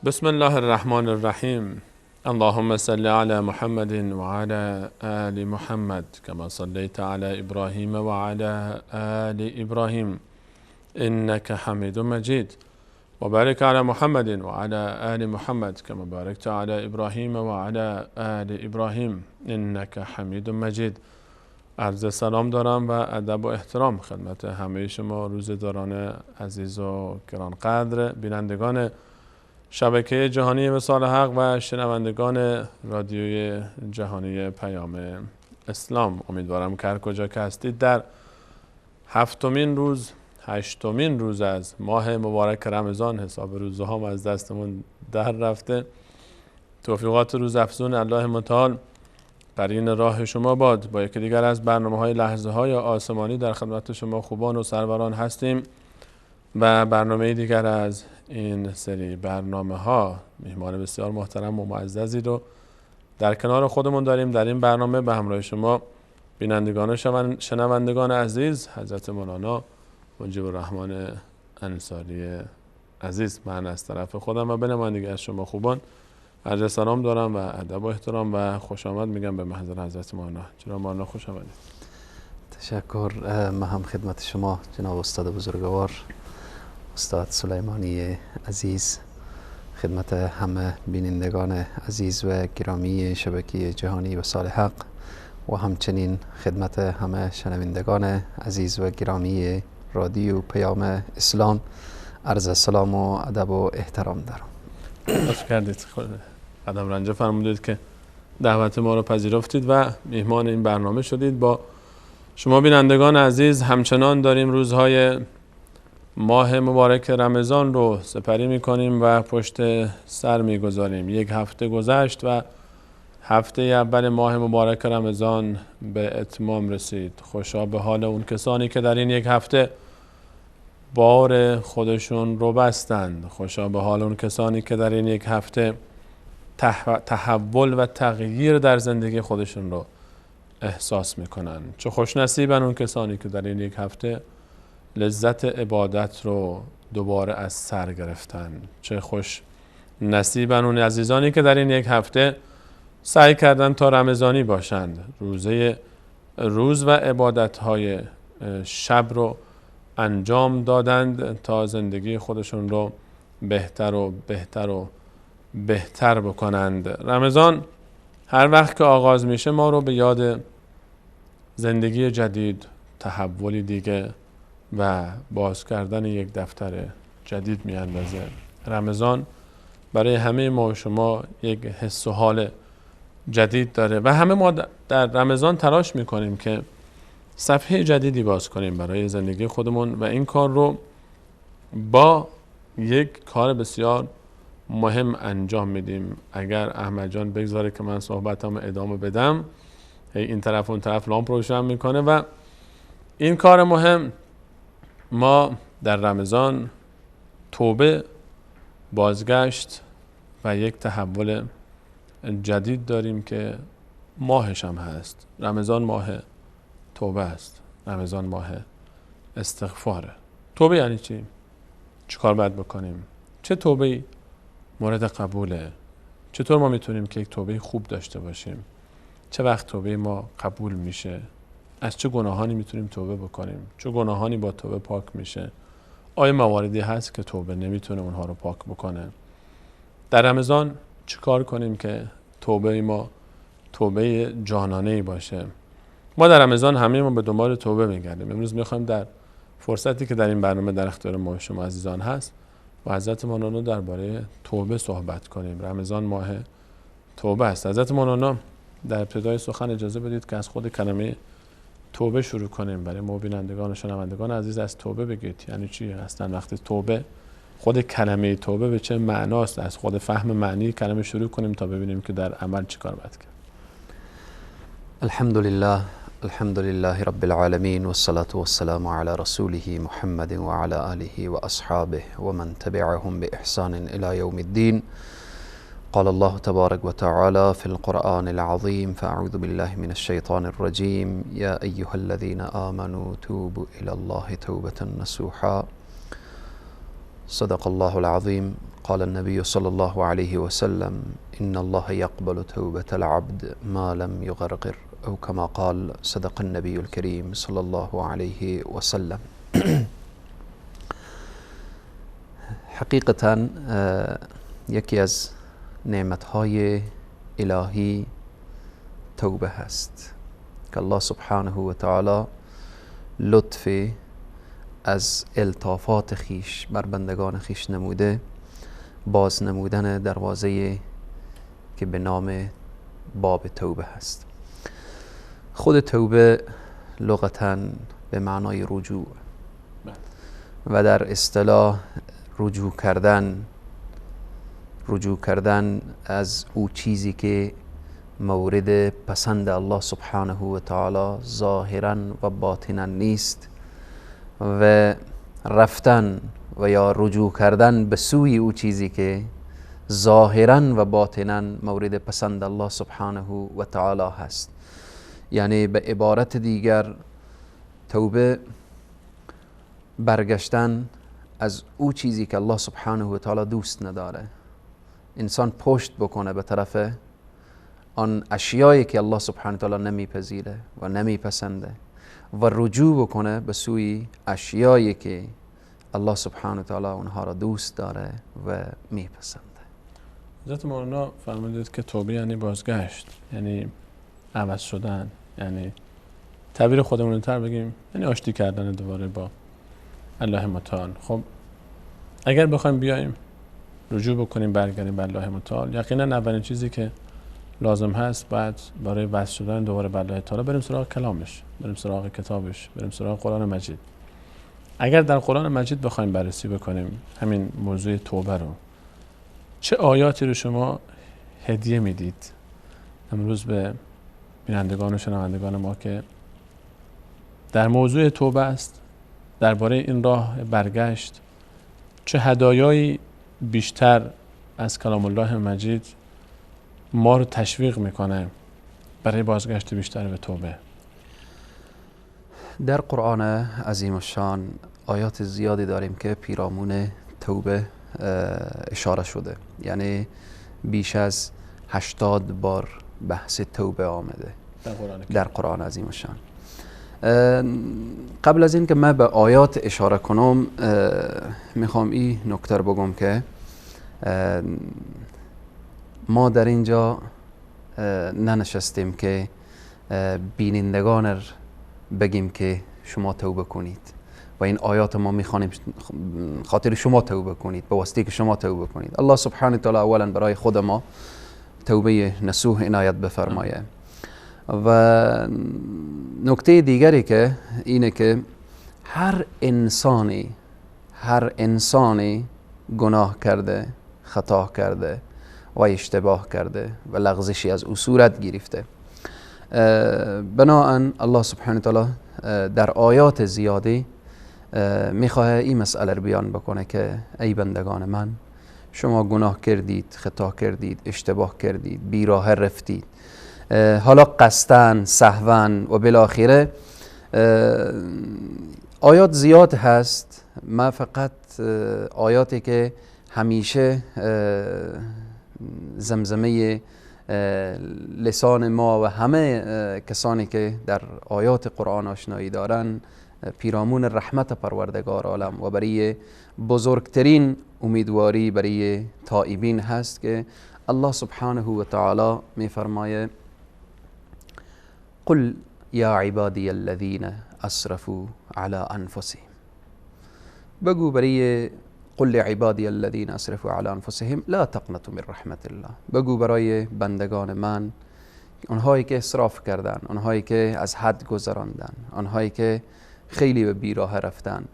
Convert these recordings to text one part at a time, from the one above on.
بسم الله الرحمن الرحیم. اللهم صل علی محمد و علی آل محمد كما صليت علی ابراهیم و علی آل ابراهیم انك حمید مجید و بارک علی محمد و علی آل محمد كما بارکت علی ابراهیم و علی آل ابراهیم انك حمید مجید. عرض سلام دارم و ادب و احترام خدمت همه شما روزه‌داران عزیز و گرانقدر، بینندگان شبکه جهانی وصال حق و شنوندگان رادیوی جهانی پیام اسلام. امیدوارم که هر کجا که هستید در هشتمین روز از ماه مبارک رمضان، حساب روزها هم از دستمون در رفته، توفیقات روز افزون الله متعال قرین راه شما باد. با یکی دیگر از برنامه‌های لحظه های آسمانی در خدمت شما خوبان و سروران هستیم و برنامه دیگر از این سری برنامه ها میهمان بسیار محترم و معززی رو در کنار خودمون داریم. در این برنامه به همراه شما بینندگان و شنوندگان عزیز حضرت مولانا منجب الرحمن انصاری عزیز، من از طرف خودم و به نمایندگی از شما خوبان عرض سلام دارم و ادب و احترام و خوش آمد میگم به محضر حضرت مولانا. جناب مولانا خوش آمدید. تشکر. من هم خدمت شما جناب استاد بزرگوار استاد سلیمانی عزیز، خدمت همه بینندگان عزیز و گرامی شبکه جهانی وصال حق و همچنین خدمت همه شنوندگان عزیز و گرامی رادیو پیام اسلام عرض سلام و ادب و احترام دارم. لطف کردید، قدم رنجه فرمودید که دعوت ما رو پذیرفتید و میهمان این برنامه شدید. با شما بینندگان عزیز همچنان داریم روزهای ماه مبارک رمضان رو سپری میکنیم و پشت سر میگذاریم. یک هفته گذشت و هفته اول ماه مبارک رمضان به اتمام رسید. خوشا به حال اون کسانی که در این یک هفته بار خودشون رو بستند. خوشا به حال اون کسانی که در این یک هفته تحول و تغییر در زندگی خودشون رو احساس میکنن. چه خوش نصیبن اون کسانی که در این یک هفته لذت عبادت رو دوباره از سر گرفتن. چه خوش نصیبن اون عزیزانی که در این یک هفته سعی کردن تا رمضانی باشند، روز و عبادت‌های شب رو انجام دادند تا زندگی خودشون رو بهتر و بهتر و بهتر بکنند. رمضان هر وقت که آغاز میشه ما رو به یاد زندگی جدید، تحولی دیگه و باز کردن یک دفتر جدید میاندازه. رمضان برای همه ما و شما یک حس و حال جدید داره و همه ما در رمضان تلاش میکنیم که صفحه جدیدی باز کنیم برای زندگی خودمون و این کار رو با یک کار بسیار مهم انجام میدیم. اگر احمد جان بگذاره که من صحبتامو ادامه بدم، این طرف اون طرف لامپ روشن میکنه و این کار مهم، ما در رمضان توبه، بازگشت و یک تحول جدید داریم که ماهش هم هست. رمضان ماه توبه است. رمضان ماه استغفاره. توبه یعنی چی؟ چه کار باید بکنیم؟ چه توبه‌ای مورد قبوله؟ چطور ما میتونیم که یک توبه خوب داشته باشیم؟ چه وقت توبه ما قبول میشه؟ از چه گناهانی میتونیم توبه بکنیم؟ چه گناهانی با توبه پاک میشه؟ آیا مواردی هست که توبه نمیتونه اونها رو پاک بکنه؟ در رمضان چه کار کنیم که توبه ما توبه جانانه‌ای باشه؟ ما در رمضان همه ما به دنبال توبه میگردیم. امروز میخوایم در فرصتی که در این برنامه در اختیار ما شما عزیزان هست و حضرت مولانا درباره توبه صحبت کنیم. رمضان ماه توبه است. حضرت مولانا در ابتدای سخن اجازه بدید که از خود کلمه توبه شروع کنیم. برای ما بینندگان و شنوندگان عزیز از توبه بگید. یعنی چی هستن وقتی توبه، خود کلمه توبه به چه معناست، از خود فهم معنی کلمه شروع کنیم تا ببینیم که در عمل چیکار باید کرد. الحمد لله رب العالمين والصلاة والسلام على رسوله محمد وعلى آله وأصحابه ومن تبعهم بإحسان إلى يوم الدين. قال الله تبارك وتعالى في القرآن العظيم فأعوذ بالله من الشيطان الرجيم يا أيها الذين آمنوا توبوا إلى الله توبة نصوحا. صدق الله العظيم. قال النبي صلى الله عليه وسلم إن الله يقبل توبة العبد ما لم يغرغر، أو كما قال صدق النبي الكريم صلى الله عليه وسلم. حقیقتا یکی از نعمتهای الهی توبه هست که الله سبحانه و تعالی لطف از الطافات خیش بر بندگان خیش نموده، باز نمودن دروازه که به نام باب توبه هست. خود توبه لغتاً به معنای رجوع و در اصطلاح رجوع کردن از او چیزی که مورد پسند الله سبحانه و تعالی ظاهراً و باطناً نیست و رفتن و یا رجوع کردن به سوی او چیزی که ظاهراً و باطناً مورد پسند الله سبحانه و تعالی هست. یعنی به عبارت دیگر توبه برگشتن از او چیزی که الله سبحانه و تعالی دوست نداره، انسان پشت بکنه به طرف آن اشیایی که الله سبحانه و تعالی نمیپذیره و نمیپسنده و رجوع بکنه به سوی اشیایی که الله سبحانه و تعالی اونها را دوست داره و میپسنده. حضرت مولانا فرمودید که توبه یعنی بازگشت، یعنی عوض شدن، یعنی تعبیر خودمون تر بگیم یعنی آشتی کردن دوباره با الله متعال. خب اگر بخوایم بیایم رجوع بکنیم برگردیم به الله متعال، یقینا اولین چیزی که لازم هست بعد برای وصل شدن دوباره به الله تعالی بریم سراغ کلامش، بریم سراغ کتابش، بریم سراغ قرآن مجید. اگر در قرآن مجید بخوایم بررسی بکنیم همین موضوع توبه رو، چه آیاتی رو شما هدیه میدید امروز به بینندگان و شنوندگان ما که در موضوع توبه است، درباره این راه برگشت؟ چه هدایایی بیشتر از کلام الله مجید ما رو تشویق میکنه برای بازگشت بیشتر به توبه؟ در قرآن عظیم الشان آیات زیادی داریم که پیرامون توبه اشاره شده، یعنی بیش از 80 بار بحث توبه آمده در قرآن عظیم الشان. قبل از این که من به آیات اشاره کنم میخوام این نکته بگم که ما در اینجا ننشستیم که بینندگان بگیم که شما توبه کنید و این آیات ما میخوانیم خاطر شما توبه کنید، به واسطه که شما توبه کنید. الله سبحانه و تعالی اولا برای خود ما توبه نصوح عنایت بفرمایه. و نکته دیگری که اینه که هر انسانی گناه کرده، خطا کرده و اشتباه کرده و لغزشی از او صورت گرفته. بناهن الله سبحانه و تعالی در آیات زیادی میخواه این مسئله رو بیان بکنه که ای بندگان من، شما گناه کردید، خطا کردید، اشتباه کردید، بیراه رفتید، حالا قصدن، سهون و بالاخره آیات زیاد هست. من فقط آیاتی که همیشه زمزمه لسان ما و همه کسانی که در آیات قرآن آشنایی دارن پیرامون رحمت پروردگار عالم و برای بزرگترین امیدواری برای تائبین هست که الله سبحانه و تعالی می فرماید قل یا عبادی الذین اسرفوا علی انفسهم، بگو برای قل لعبادی الذین اسرفوا علی انفسهم لا تقنطوا من رحمت الله، بگو برای بندگان من اونهایی که اسراف کردن، اونهایی که از حد گذراندن، اونهایی که خیلی به بیراه رفتن،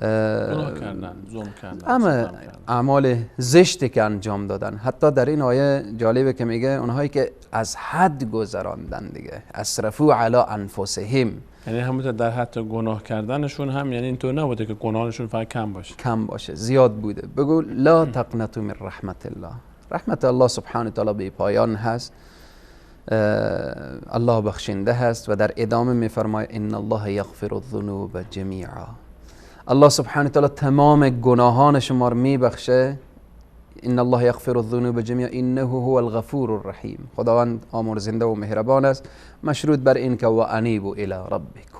گناه کردن، ظلم کردن، اما اعمال زشتی که انجام دادن. حتی در این آیه جالبه که میگه اونهایی که از حد گذراندن دیگه، اسرفوا علی انفسهم، یعنی همونطور در حتی گناه کردنشون هم یعنی اینطور نبوده که گناهشون فقط کم باشه، زیاد بوده. بگو لا تقنطوا من رحمت الله. رحمت الله سبحانه تعالی بی پایان هست، الله بخشنده هست و در ادامه میفرماید ان الله یغفر الذنوب جمیعا. الله سبحانه تعالی تمام گناهان شما رو میبخشه. ان الله یغفر الذنوب جمیعا انه هو الغفور الرحیم. خداوند آمرزنده و مهربان است، مشروط بر این که و انیبوا الی ربکم،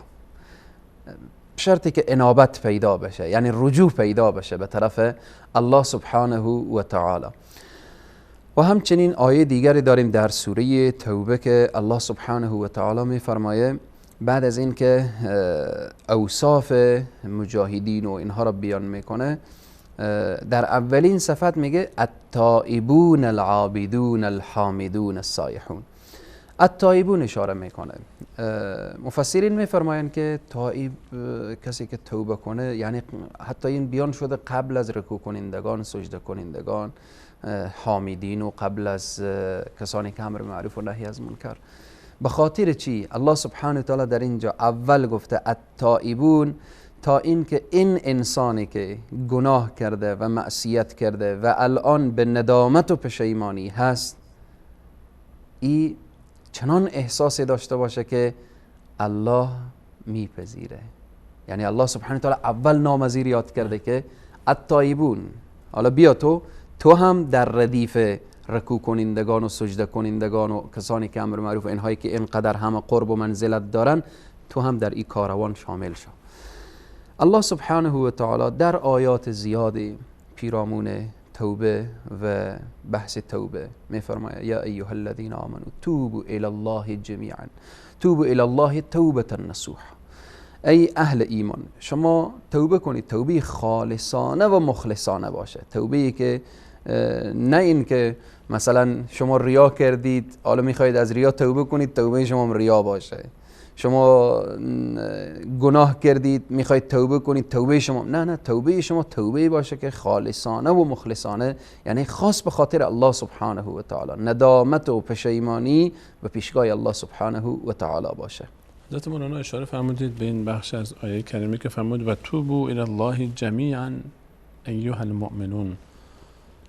شرطی که انابت پیدا بشه، یعنی رجوع پیدا بشه به طرف الله سبحانه و تعالی. و همچنین آیه دیگری داریم در سوره توبه که الله سبحانه و تعالی میفرمایه بعد از این که اوصاف مجاهدین و اینها را بیان میکنه، در اولین صفت میگه التائبون العابدون الحامدون السائحون. التائبون اشاره میکنه. مفسرین میفرمایند که تائب کسی که توبه کنه، یعنی حتی این بیان شده قبل از رکوع کنندگان، سجده کنندگان، حامدین و قبل از کسانی که امر معروف و نهی از منکر. به خاطر چی؟ الله سبحانه تعالی در اینجا اول گفته التائبون، تا این که این انسانی که گناه کرده و معصیت کرده و الان به ندامت و پشیمانی هست، ای چنان احساسی داشته باشه که الله میپذیره. یعنی الله سبحانه تعالی اول نامزیر یاد کرده که التائبون. حالا بیا تو هم در ردیف رکوع کنندگان و سجده کنندگان و کسانی که امر معروف اینهایی که اینقدر همه قرب و منزلت دارن، تو هم در این کاروان شامل شو. الله سبحانه و تعالی در آیات زیادی پیرامون توبه و بحث توبه میفرماید یا ایها الذین آمنوا توبوا الی الله جمیعا توبوا الی الله توبه نصوحا. ای اهل ایمان، شما توبه کنید، توبه خالصانه و مخلصانه باشه. توبه که نه این که مثلا شما ریا کردید حالا میخواید از ریا توبه کنید، توبه شما ریا باشه. شما گناه کردید میخواید توبه کنید، توبه شما نه، توبه شما توبه باشه که خالصانه و مخلصانه، یعنی خاص به خاطر الله سبحانه و تعالی، ندامت و پشیمانی به پیشگاه الله سبحانه و تعالی باشه. حضرت مولانا اشاره فرمودید به این بخش از آیه کریمه که فرمود و توبوا الی الله جمیعا ایها المؤمنون،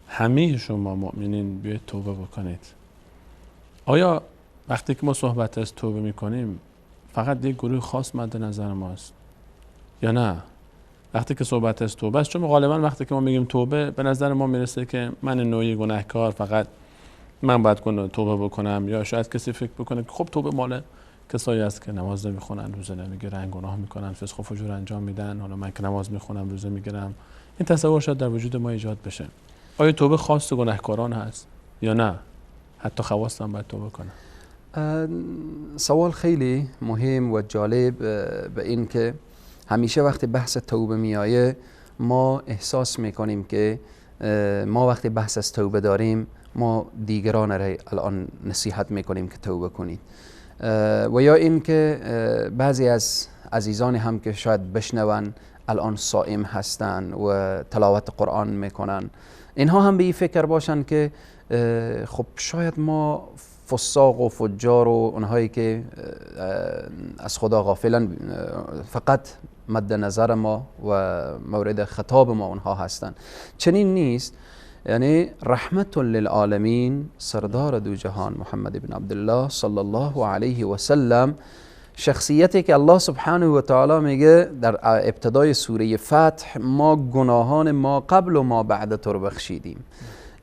همه شما مؤمنین بیاید توبه بکنید. آیا وقتی که ما صحبت از توبه میکنیم فقط یک گروه خاص مد نظر ماست یا نه؟ وقتی که صحبت از توبه است، چون غالبا وقتی که ما میگیم توبه به نظر ما میرسه که من نوعی گناهکار فقط من باید توبه بکنم، یا شاید کسی فکر بکنه که خب توبه مال کسایی است که نماز نمیخونن، روزه نمیگیرن، گناه میکنن، فسق و فجور انجام میدن، حالا من که نماز میخونم، روزه میگیرم. این تصور شاید در وجود ما ایجاد بشه. آیا توبه خاص گناهکاران هست یا نه حتی خواص هم باید توبه کنن؟ سوال خیلی مهم و جالب به این که همیشه وقتی بحث توبه میایه ما احساس میکنیم که ما وقتی بحث از توبه داریم ما دیگران را الان نصیحت میکنیم که توبه کنید، و یا این که بعضی از عزیزان هم که شاید بشنون الان صائم هستن و تلاوت قرآن میکنن، اینها هم به این فکر باشن که خب شاید ما فساق و فجار و اونهایی که از خدا غافلن فقط مد نظر ما و مورد خطاب ما اونها هستن. چنین نیست. یعنی رحمت للعالمین، سردار دو جهان محمد بن عبدالله صلی الله علیه و سلم، شخصیتی که الله سبحانه و تعالی میگه در ابتدای سوره فتح ما گناهان ما قبل و ما بعد تو رو بخشیدیم.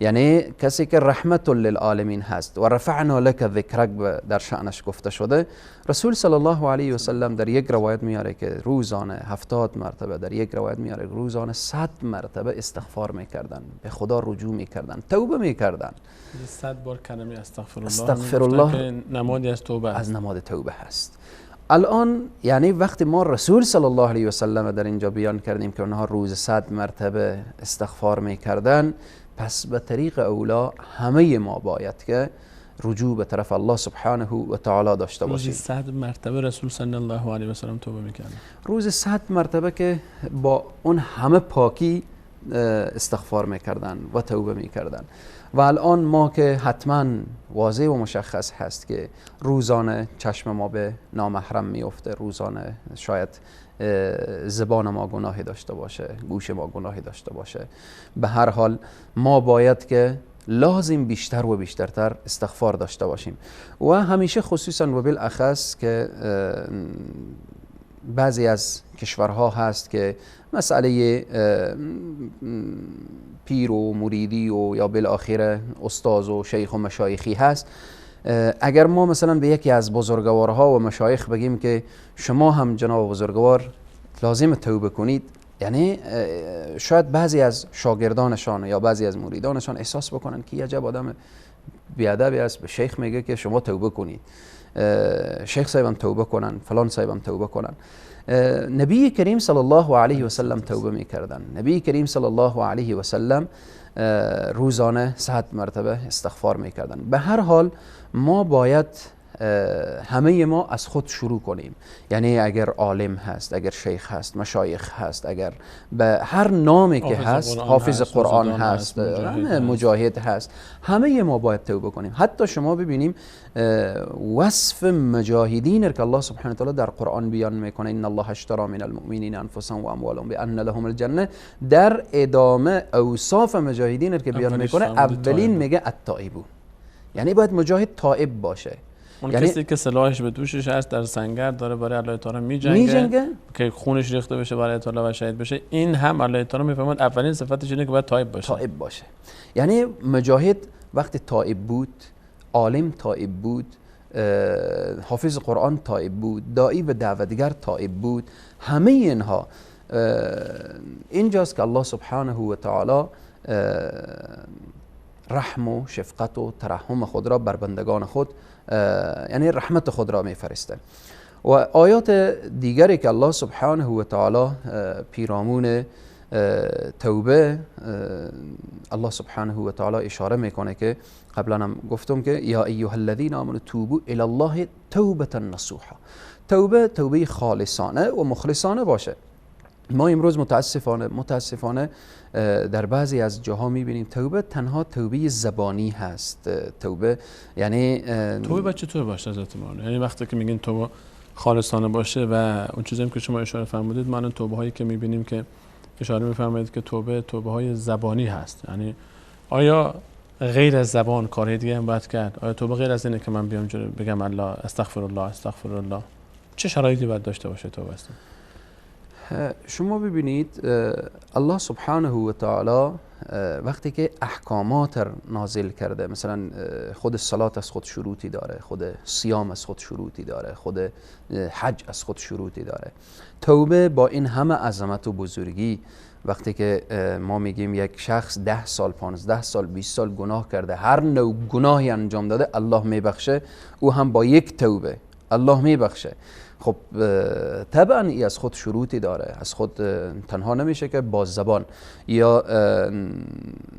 یعنی کسی که رحمت للعالمین هست و رفعنا لك ذکرک در شأنش گفته شده. رسول صلی الله علیه و سلم در یک روایت میاره که روزانه 70 مرتبه، در یک روایت میاره روزانه 100 مرتبه استغفار میکردن، به خدا رجوع میکردن، توبه میکردن. 100 بار کلمه استغفر الله که نمادی از توبه از نماد توبه هست. الان یعنی وقتی ما رسول صلی الله علیه و سلم در اینجا بیان کردیم که اونها روز 100 مرتبه استغفار میکردن، پس به طریق اولا همه ما باید که رجوع به طرف الله سبحانه و تعالی داشته باشیم. روزی 100 مرتبه رسول صلی الله علیه و سلم توبه میکردن. روز 100 مرتبه که با اون همه پاکی استغفار میکردن و توبه میکردن. و الان ما که حتما واضح و مشخص هست که روزانه چشم ما به نامحرم میفته، روزانه شاید زبان ما گناهی داشته باشه، گوش ما گناهی داشته باشه. به هر حال ما باید که لازم بیشتر و بیشترتر استغفار داشته باشیم و همیشه خصوصا و بالاخص که بعضی از کشورها هست که مسئله پیر و مریدی و یا بالاخره استاذ و شیخ و مشایخی هست. اگر ما مثلا به یکی از بزرگوارها و مشایخ بگیم که شما هم جناب بزرگوار لازم توبه کنید، یعنی شاید بعضی از شاگردانشان یا بعضی از مریدانشان احساس بکنن که عجب آدم بیادبی است، به شیخ میگه که شما توبه کنید، شیخ صاحبم توبه کنن، فلان صاحبم توبه کنن. نبی کریم صلی الله علیه و سلم توبه میکردن. نبی کریم صلی الله علیه و سلم روزانه 100 مرتبه استغفار میکردن. به هر حال ما باید همه ما از خود شروع کنیم. یعنی اگر عالم هست، اگر شیخ هست، مشایخ هست، اگر به هر نامی که هست، حافظ قرآن هست، مجاهد هست، همه ما باید توبه کنیم. حتی شما ببینیم وصف مجاهدین که الله سبحانه و تعالی در قرآن بیان میکنه، ان الله اشتری من المؤمنین انفسهم و اموالهم بان لهم الجنه، در ادامه اوصاف مجاهدین که بیان میکنه اولین میگه التائبون، یعنی باید مجاهد تائب باشه. اون یعنی کسی که سلاحش به دوشش هست، در سنگر داره برای الله تعالی میجنگه که خونش ریخته بشه برای الله تعالی و شهید بشه، این هم الله تعالی میفرماد اولین صفتش اینه که باید تائب باشه. تائب باشه. یعنی مجاهد وقتی تائب بود، عالم تائب بود، حافظ قرآن تائب بود، داعی و دعوتگر تائب بود، همه اینها اینجاست که الله سبحانه و تعالی رحم و شفقت و ترحم خود را بر بندگان خود، یعنی رحمت خود را میفرسته. و آیات دیگری که الله سبحانه و تعالی پیرامون توبه الله سبحانه و تعالی اشاره میکنه که قبلا هم گفتم که یا ایها الذین آمنوا توبوا الی الله توبه نصوحا. توبه خالصانه و مخلصانه باشه. ما امروز متاسفانه در بعضی از جاها میبینیم توبه تنها توبه زبانی هست. توبه یعنی توبه چطور باشه حضرت مولانا؟ یعنی وقتی که میگین توبه خالصانه باشه و اون چیزی که شما اشاره فرمودید، ما الان توبه هایی که میبینیم که اشاره میفرمایید که توبه های زبانی هست، یعنی آیا غیر از زبان کارهای دیگه هم باید کرد؟ آیا توبه غیر از اینه که من بیام بگم الله استغفر الله استغفر الله؟ چه شرایطی باید داشته باشه توبه است؟ شما ببینید الله سبحانه و تعالی وقتی که احکامات نازل کرده، مثلا خود صلات از خود شروطی داره، خود صیام از خود شروطی داره، خود حج از خود شروطی داره. توبه با این همه عظمت و بزرگی وقتی که ما میگیم یک شخص 10 سال 15 سال 20 سال گناه کرده، هر نوع گناهی انجام داده الله میبخشه، او هم با یک توبه الله میبخشه. خب طبعا ای از خود شروطی داره، از خود تنها نمیشه که با زبان یا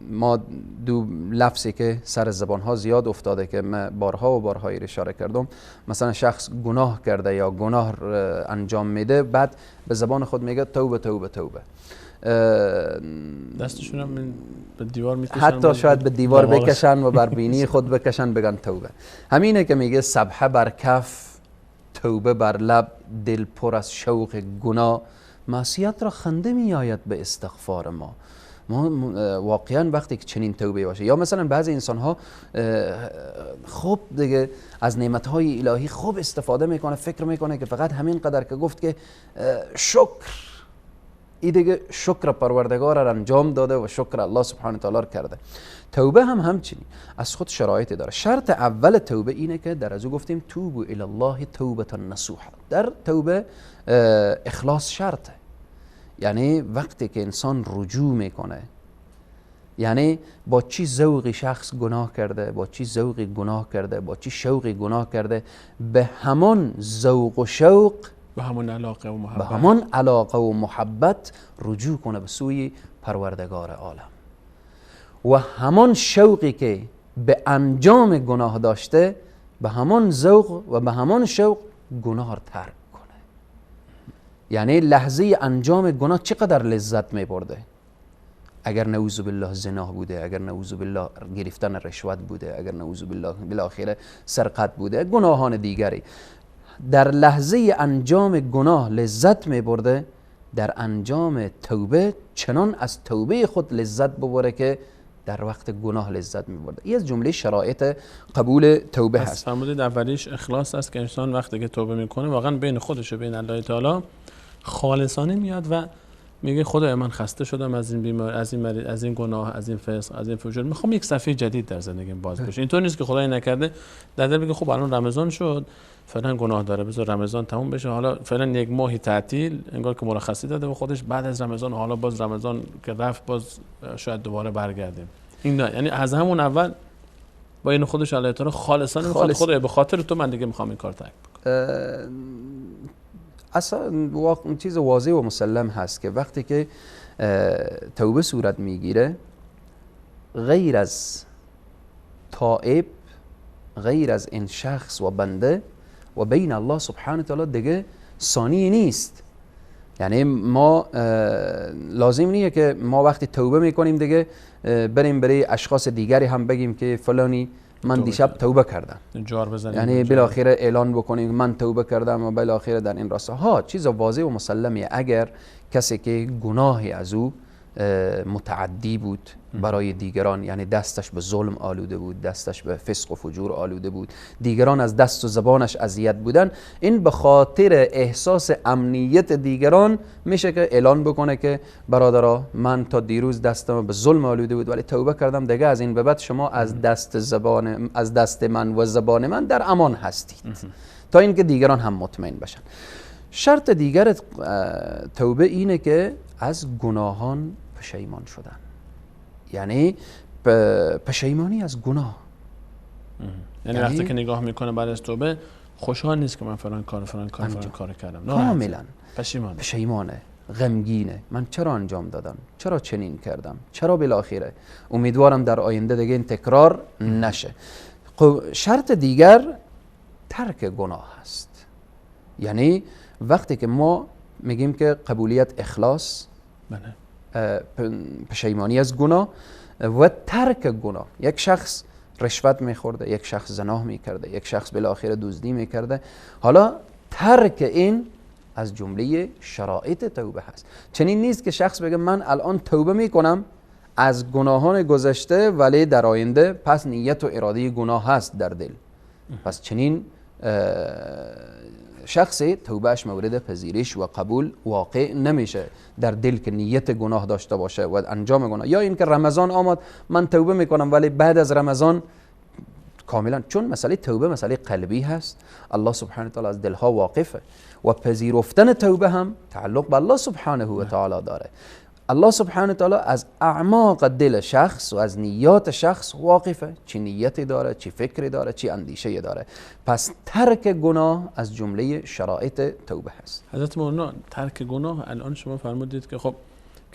ما دو لفظی که سر زبان ها زیاد افتاده که من بارها و بارها اشاره کردم، مثلا شخص گناه کرده یا گناه انجام میده، بعد به زبان خود میگه توبه توبه توبه، دستشون هم به دیوار میکشن، حتی شاید به دیوار بکشن و بر بینی خود بکشن بگن توبه. همینه که میگه سبحه بر کف، توبه بر لب، دل پر از شوق گناه، معصیت را خنده می آید به استغفار ما. واقعا وقتی که چنین توبه باشه، یا مثلا بعضی انسان ها خوب دیگه از نعمت های الهی خوب استفاده میکنه، فکر میکنه که فقط همین قدر که گفت که شکر، این دیگه شکر پروردگار را انجام داده و شکر الله سبحانه تعالی را کرده. توبه هم همچنین از خود شرایطی داره. شرط اول توبه اینه که در از او گفتیم توبوا الی الله توبه نصوحا. در توبه اخلاص شرطه، یعنی وقتی که انسان رجوع میکنه، یعنی با چی ذوقی شخص گناه کرده، با چی ذوقی گناه کرده، با چی شوقی گناه کرده، به همان ذوق و شوق، به همان علاقه و محبت رجوع کنه به سوی پروردگار عالم. و همان شوقی که به انجام گناه داشته به همان ذوق و به همان شوق گناه را ترک کنه. یعنی لحظه انجام گناه چقدر لذت می برده. اگر نعوذ بالله زنا بوده، اگر نعوذ بالله گرفتن رشوت بوده، اگر نعوذ بالله بالاخره سرقت بوده، گناهان دیگری، در لحظه انجام گناه لذت می برده، در انجام توبه چنان از توبه خود لذت ببره که در وقت گناه لذت می‌برده. این از جمله شرایط قبول توبه هست. فرمودید اولیش اخلاص است که انسان وقتی که توبه میکنه واقعا بین خودش و بین الله تعالی خالصانه میاد و میگه خدای من خسته شدم از این بیماری، از این مریض، از این گناه، از این فسق، از این فجور، میخوام یک صفحه جدید در زندگیم باز بشه. اینطور نیست که خدای نکرده در دل بگه خب الان رمضان شد فعلا گناه داره بذار رمضان تموم بشه، حالا فعلا یک ماهی تعطیل، انگار که مرخصی داده به خودش، بعد از رمضان حالا باز رمضان که رفت باز شاید دوباره برگردیم. این نه، یعنی از همون اول با این خودش الله تعالی خالصانه میخواد خدای به خاطر تو من دیگه میخوام این کار ترک بکنم. اصلا چیز واضح و مسلم هست که وقتی که توبه صورت میگیره، غیر از تائب، غیر از این شخص و بنده و بین الله سبحانه و تعالی دیگه ثانی نیست. یعنی ما لازم نیه که ما وقتی توبه میکنیم دیگه بریم برای اشخاص دیگری هم بگیم که فلانی من دیشب توبه کردم، جار بزنیم، یعنی بالاخره اعلان بکنیم من توبه کردم و بالاخره در این راستا ها چیز واضح و مسلمیه. اگر کسی که گناهی از او متعدی بود برای دیگران، یعنی دستش به ظلم آلوده بود، دستش به فسق و فجور آلوده بود، دیگران از دست و زبانش اذیت بودن، این به خاطر احساس امنیت دیگران میشه که اعلان بکنه که برادرها من تا دیروز دستم به ظلم آلوده بود ولی توبه کردم، دیگه از این به بعد شما از دست من و زبان من در امان هستید، تا اینکه دیگران هم مطمئن بشن. شرط دیگر توبه اینه که از گناهان پشیمان شدن، یعنی پشیمانی از گناه. یعنی وقتی که نگاه میکنه بعد از توبه خوشحال نیست که من فلان کار کردم، کاملا پشیمانه، غمگینه، من چرا انجام دادم، چرا چنین کردم، چرا بالاخره، امیدوارم در آینده دیگه این تکرار نشه. شرط دیگر ترک گناه هست. یعنی وقتی که ما میگیم که قبولیت اخلاص، پشیمانی از گناه و ترک گناه. یک شخص رشوت میخورده، یک شخص زنا میکرده، یک شخص بالاخره دزدی میکرده، حالا ترک این از جمله شرایط توبه هست. چنین نیست که شخص بگه من الان توبه میکنم از گناهان گذشته ولی در آینده پس نیت و اراده گناه هست در دل، پس چنین شخصی توبهش مورد پذیرش و قبول واقع نمیشه در دل که نیت گناه داشته باشه و انجام گناه. یا اینکه رمضان آمد من توبه میکنم ولی بعد از رمضان کاملا، چون مسئله توبه مسئله قلبی هست، الله سبحانه و تعالی از دلها واقفه و پذیرفتن توبه هم تعلق به الله سبحانه و تعالی داره. الله سبحانه و تعالی از اعماق دل شخص و از نیات شخص واقفه، چی نیتی داره، چی فکری داره، چی اندیشه داره. پس ترک گناه از جمله شرایط توبه هست. حضرت مولانا ترک گناه، الان شما فرمودید که خب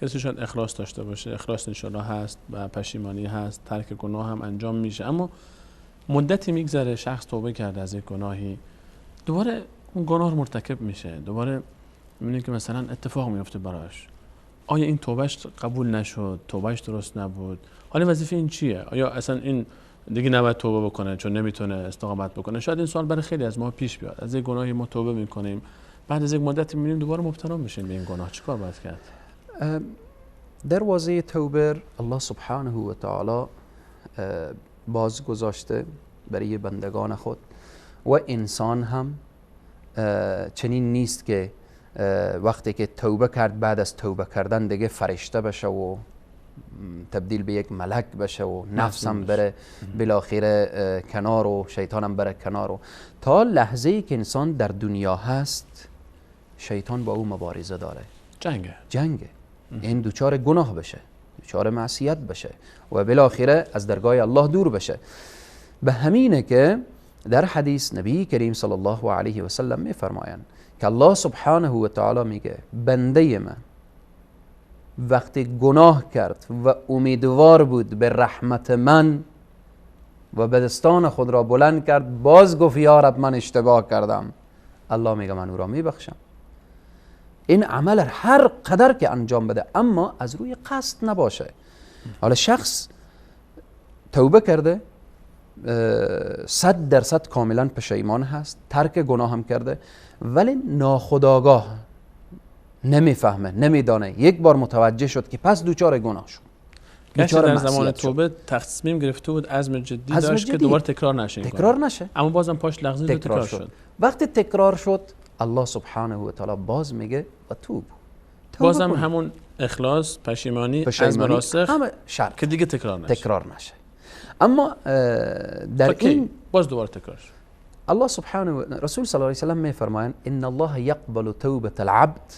کسی شاید اخلاص داشته باشه، اخلاص انشالله هست و پشیمانی هست، ترک گناه هم انجام میشه، اما مدتی میگذره شخص توبه کرده از یک گناهی، دوباره اون گناه مرتکب میشه، دوباره میبینید که مثلا اتفاق میفته براش. آیا این توبهش قبول نشد، توبهش درست نبود، حالا وظیفه این چیه؟ آیا اصلا این دیگه نباید توبه بکنه چون نمیتونه استقامت بکنه؟ شاید این سوال برای خیلی از ما پیش بیاد. از یک گناهی ما توبه میکنیم، بعد از یک مدتی میبینیم دوباره مبتلا میشیم به این گناه، چیکار باید کرد؟ دروازه توبه الله سبحانه و تعالی باز گذاشته برای بندگان خود و انسان هم چنین نیست که وقتی که توبه کرد بعد از توبه کردن دیگه فرشته بشه و تبدیل به یک ملک بشه و نفسم بره بالاخره کنار و شیطانم بره کنار و تا لحظه ای که انسان در دنیا هست شیطان با او مبارزه داره، جنگه، این دوچار گناه بشه، دوچار معصیت بشه و بالاخره از درگاه الله دور بشه. به همینه که در حدیث نبی کریم صلی الله علیه و سلم میفرمایند که الله سبحانه و تعالی میگه بنده من وقتی گناه کرد و امیدوار بود به رحمت من و به دستان خود را بلند کرد، باز گفت یا رب من اشتباه کردم، الله میگه من او را میبخشم. این عمل هر قدر که انجام بده اما از روی قصد نباشه. حالا شخص توبه کرده 100% کاملا پشیمان هست، ترک گناه هم کرده، ولی ناخودآگاه نمیفهمه، نمیدانه، یک بار متوجه شد که پس دوچار گناه شد، گرچه در معصیت زمان شد. توبه تصمیم گرفته بود، عزم جدی عزم داشت که جدی. دوباره تکرار نشه این تکرار کار. نشه، اما بازم پاش لغزید و تکرار شد. وقتی تکرار شد الله سبحانه و تعالی باز میگه و توبه بازم کنید. همون اخلاص، پشیمانی، عزم راسخ همه شرط که دیگه تکرار نشه. اما در این باز دوباره تکرار شد. الله سبحانه و رسول صلی الله علیه و سلم میفرمایند ان الله یقبل توبه العبد،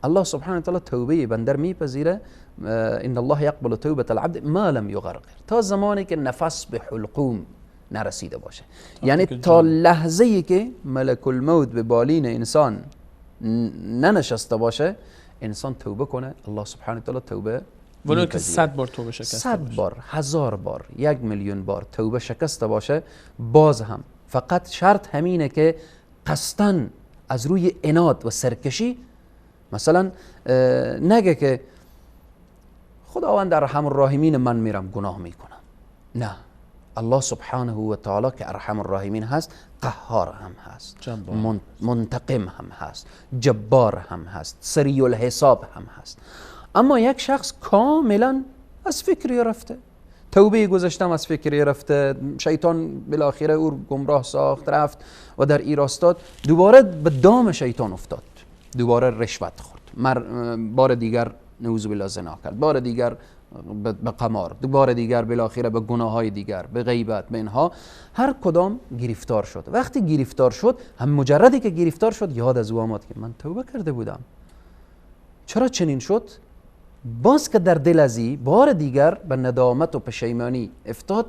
الله سبحانه و تعالی توبه بنده میپذیره، ان الله یقبل توبه العبد ما لم یغرقر، تا زمانی که نفس به حلقوم نرسیده باشه، یعنی تا لحظه ای که ملک الموت به بالین انسان ننشسته باشه انسان توبه کنه، الله سبحانه و تعالی توبه ولو که 100 بار توبه شکسته 100 بار، 1000 بار، 1,000,000 بار توبه شکسته باشه، باز هم فقط شرط همینه که قصدن از روی عناد و سرکشی مثلا نگه که خداوند ارحم الراحمین من میرم گناه میکنم، نه، الله سبحانه و تعالی که ارحم الراحمین هست قهار هم هست، منتقم هم هست، جبار هم هست، سریع الحساب هم هست. اما یک شخص کاملا از فکری رفته، توبه گذشتم از فکری رفته، شیطان بالاخره او گمراه ساخت رفت و در این راستاد دوباره به دام شیطان افتاد، دوباره رشوت خورد، بار دیگر نعوذ بالله زنا کرد، بار دیگر به قمار، بار دیگر بالاخره به گناه های دیگر، به غیبت، به اینها هر کدام گرفتار شد. وقتی گرفتار شد هم مجردی که گرفتار شد یاد از او آمد که من توبه کرده بودم، چرا چنین شد؟ باز که در دل ازی بار دیگر به ندامت و پشیمانی افتاد،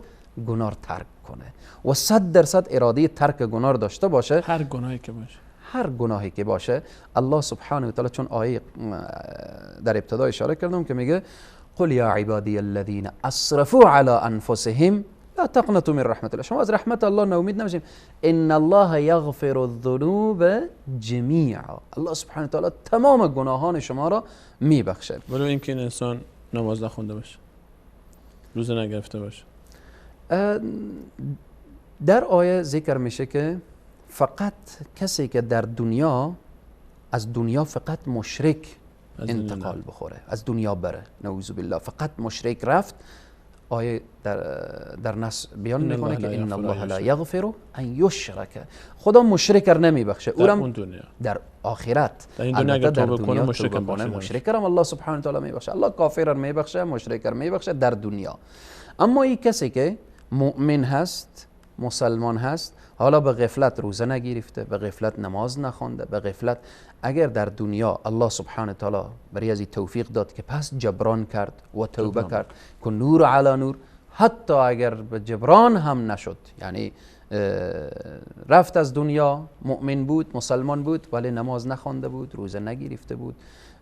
گناه ترک کنه و 100% اراده ترک گناه داشته باشه، هر گناهی که باشه، هر گناهی که باشه. الله سبحانه و تعالی چون آیه در ابتدا اشاره کردم که میگه قل یا عبادی الذین اسرفوا علی انفسهم لا تقنطوا من رحمت الله، شما از رحمت الله ناامید نباشید، ان الله یغفر الذنوب جمیعا، الله سبحانه و تعالی تمام گناهان شما را میبخشه. ولو اینکه این انسان نماز نخونده باشه، روزه نگرفته باشه. در آیه ذکر میشه که فقط کسی که در دنیا از دنیا فقط مشرک انتقال بخوره، از دنیا بره، نعوذ بالله، فقط مشرک رفت، آیه در نص بیان میکنه که ان الله لا یغفر ان یشرک، خدا مشرک را نمیبخشه، اونم در آخرت، در این دنیا اگر توبه کنه مشرک را الله سبحانه و تعالی میبخشه، الله کافر را میبخشه، مشرک را میبخشه در دنیا. اما این کسی که مؤمن هست، مسلمان هست، حالا به غفلت روزه نگرفته، به غفلت نماز نخونده، به غفلت، اگر در دنیا الله سبحانه تعالی برای از توفیق داد که پس جبران کرد و توبه کرد که نور علی نور، حتی اگر به جبران هم نشد، یعنی رفت از دنیا، مؤمن بود، مسلمان بود، ولی نماز نخونده بود، روزه نگرفته بود،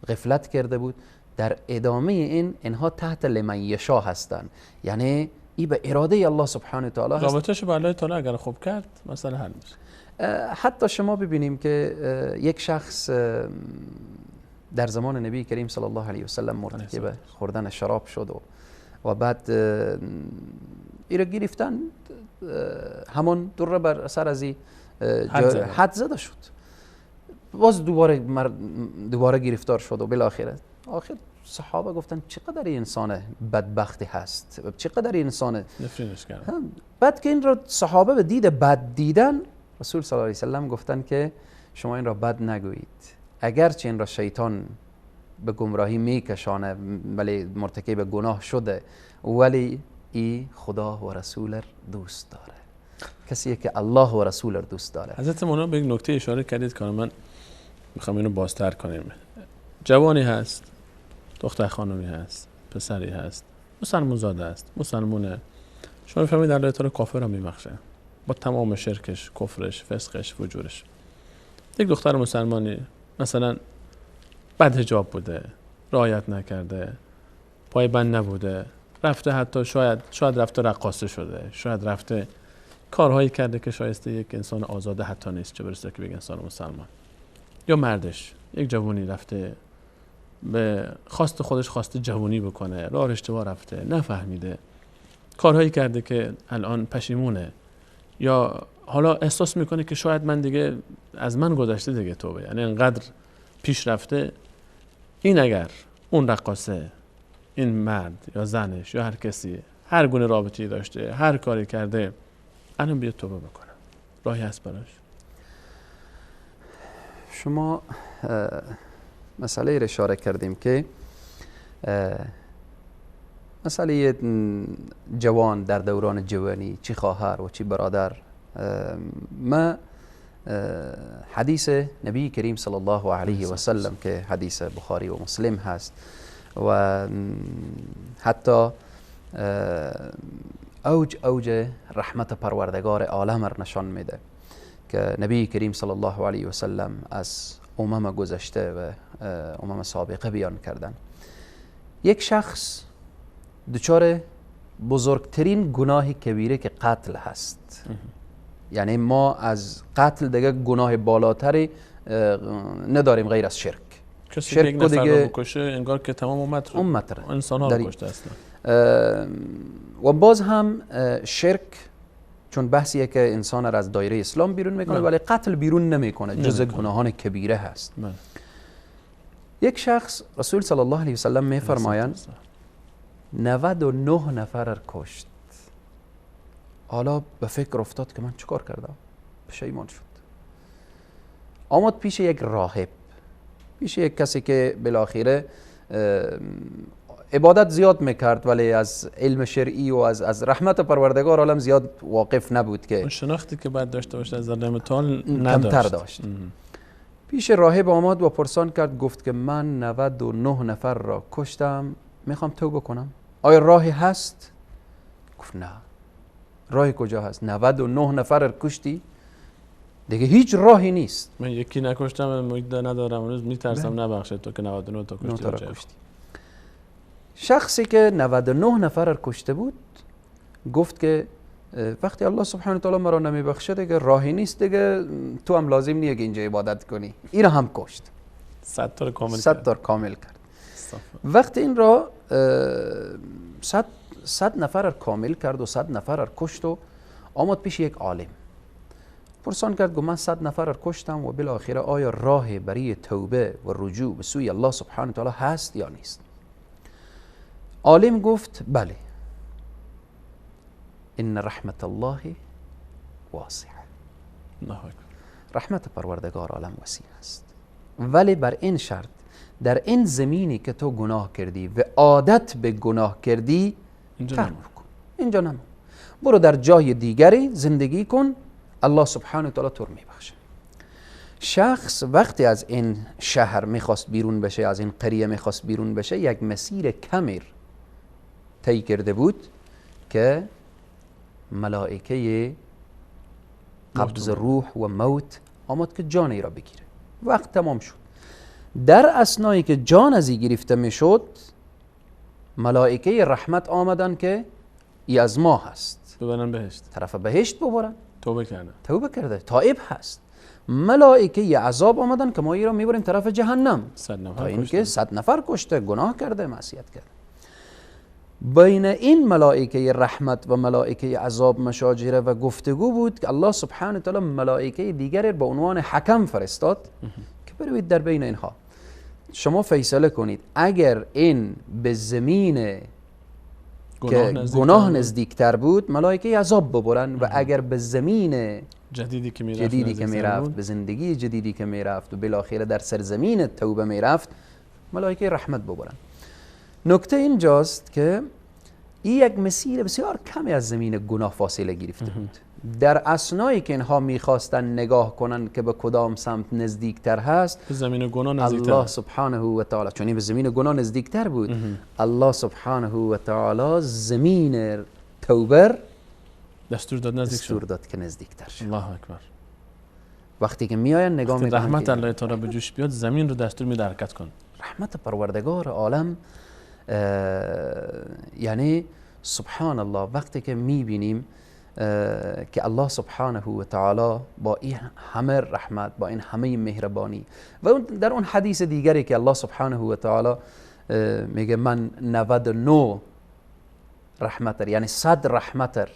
غفلت کرده بود، در ادامه اینها تحت لمن یشاء هستند، یعنی ای به اراده الله سبحانه و تعالی هست. رابطه‌اش با الله تعالی اگر خوب کرد مثلا حل میشه. حتی شما ببینیم که یک شخص در زمان نبی کریم صلی الله علیه و سلم مرتکب خوردن شراب شد و بعد ایره گرفتن، همون دوره بر سر از حد زده شد، باز دوباره گرفتار شد و بالاخره آخر صحابه گفتن چقدر انسان بدبختی هست، چقدر انسان نفرینش کرد. بعد که این را صحابه به دید بد دیدن، رسول صلی الله علیه وسلم گفتن که شما این را بد نگویید، اگرچه این را شیطان به گمراهی میکشانه ولی مرتکب گناه شده، ولی ای خدا و رسول دوست داره، کسی که الله و رسول دوست داره. حضرت مولانا به یک نکته اشاره کردید که من میخوام اینو بازتر کنیم. جوانی هست، دختر خانمی هست، پسری هست، مسلمان زاده است، مسلمونه، شما میفهمید الله تعالی کافر رو میبخشه با تمام شرکش، کفرش، فسقش، فجورش. یک دختر مسلمانی مثلا بد حجاب بوده، رعایت نکرده، پای بند نبوده، رفته حتی شاید رفته رقاصه شده، شاید رفته کارهایی کرده که شایسته یک انسان آزاده حتی نیست، چه برسه که بگه انسان مسلمان. یا مردش، یک جوانی رفته به خواست خودش خواسته جوانی بکنه، راه اشتباه رفته، نفهمیده، کارهایی کرده که الان پشیمونه، یا حالا احساس میکنه که شاید من دیگه از من گذشته دیگه توبه، یعنی انقدر پیش رفته. این اگر اون رقاصه، این مرد یا زنش یا هر کسی هر گونه رابطه‌ای داشته، هر کاری کرده، الان بیاد توبه بکنه، راهی هست براش؟ شما مسئله را اشاره کردیم که مسئله جوان در دوران جوانی، چی خواهر و چی برادر، ما حدیث نبی کریم صلی الله علیه و سلم که حدیث بخاری و مسلم هست و حتی اوج رحمت پروردگار عالم را نشان میده که نبی کریم صلی الله علیه و سلم از امم گذشته و امم سابقه بیان کردن. یک شخص دچار بزرگترین گناه کبیره که قتل هست، یعنی ما از قتل دیگه گناه بالاتری نداریم غیر از شرک. کسی که یک نفر رو بکشه انگار که تمام امت رو انسان ها رو کشته اصلا. و باز هم شرک چون بحثیه که انسان را از دایره اسلام بیرون میکنه، ولی قتل بیرون نمیکنه، جز گناهان کبیره هست. یک شخص، رسول صلی الله علیه و سلم میفرمایند 99 نفر را کشت. حالا به فکر افتاد که من چیکار کردم؟ پشیمان شد. آمد پیش یک راهب، پیش یک کسی که بالاخره عبادت زیاد میکرد ولی از علم شرعی و از رحمت پروردگار عالم زیاد واقف نبود، که اون شناختی که باید داشته باشه از علم کمتر داشت. پیش راهب آمد و پرسان کرد، گفت که من 99 نفر را کشتم، میخوام توبه کنم، آیا راهی هست؟ گفت نه. راهی کجا هست؟ 99 نفر را کشتی، دیگه هیچ راهی نیست. من یکی نکشتم، امید ندارم، اون روز میترسم نبخشه تو که 99 تا کشتی. شخصی که 99 نفر را کشته بود گفت که وقتی الله سبحانه و تعالی مرا نمیبخشه دیگه راهی نیست، دیگه تو هم لازم نیه که اینجا عبادت کنی. این را هم کشت. 100 تا کامل کرد. وقتی این را 100 نفر را کامل کرد و 100 نفر را کشت و آمد پیش یک عالم، پرسان کرد گفت من 100 نفر را کشتم و بالاخره آیا راه برای توبه و رجوع به سوی الله سبحانه و تعالی هست یا نیست؟ عالم گفت بله، ان رحمت الله واسعه. رحمت پروردگار عالم وسیع است، ولی بر این شرط در این زمینی که تو گناه کردی و عادت به گناه کردی ترک کن، اینجا نمون، برو در جای دیگری زندگی کن، الله سبحانه و تعالی تو رو میبخشه. شخص وقتی از این شهر میخواست بیرون بشه، از این قریه میخواست بیرون بشه، یک مسیر کمی طی کرده بود که ملائکه قبض روح و موت آمد که جان ای را بگیره. وقت تمام شد. در اثنایی که جان از این گرفته میشد، ملائکه رحمت آمدن که ای از ما هست، ببرن بهشت، طرف بهشت ببرن. توبه کرده تائب هست. ملائکه عذاب آمدن که ما ای را میبریم طرف جهنم، تا اینکه 100 نفر کشته، گناه کرده، معصیت کرده. بین این ملائکه رحمت و ملائکه عذاب مشاجره و گفتگو بود که الله سبحانه و تعالی ملائکه دیگر با عنوان حکم فرستاد که بروید در بین اینها شما فیصله کنید، اگر این به زمین گناه نزدیکتر بود ملائکه عذاب ببرن، و اگر به زمین جدیدی که میرفت، به زندگی جدیدی که میرفت و بالاخره در سرزمین توبه میرفت، ملائکه رحمت ببرن. نکته اینجاست که این یک مسیر بسیار کمی از زمین گناه فاصله گرفته بود. در اثنایی که اینها میخواستن نگاه کنن که به کدام سمت نزدیکتر هست، به زمین گناه نزدیکتر، الله سبحانه و تعالی، چون به زمین گناه نزدیکتر بود، الله سبحانه و تعالی زمین توبه دستور داد که نزدیکتر شد. الله اکبر. وقتی که میاین نگاه میکنن رحمت الله تعالی به جوش بیاد، زمین رو دستور میده حرکت کن. رحمت پروردگار عالم یعنی سبحان الله وقتی که میبینیم که الله سبحانه و تعالی با این همه رحمت، با این همه مهربانی و در اون حدیث دیگری که الله سبحانه و تعالی میگه من 99 رحمت، یعنی 100 رحمت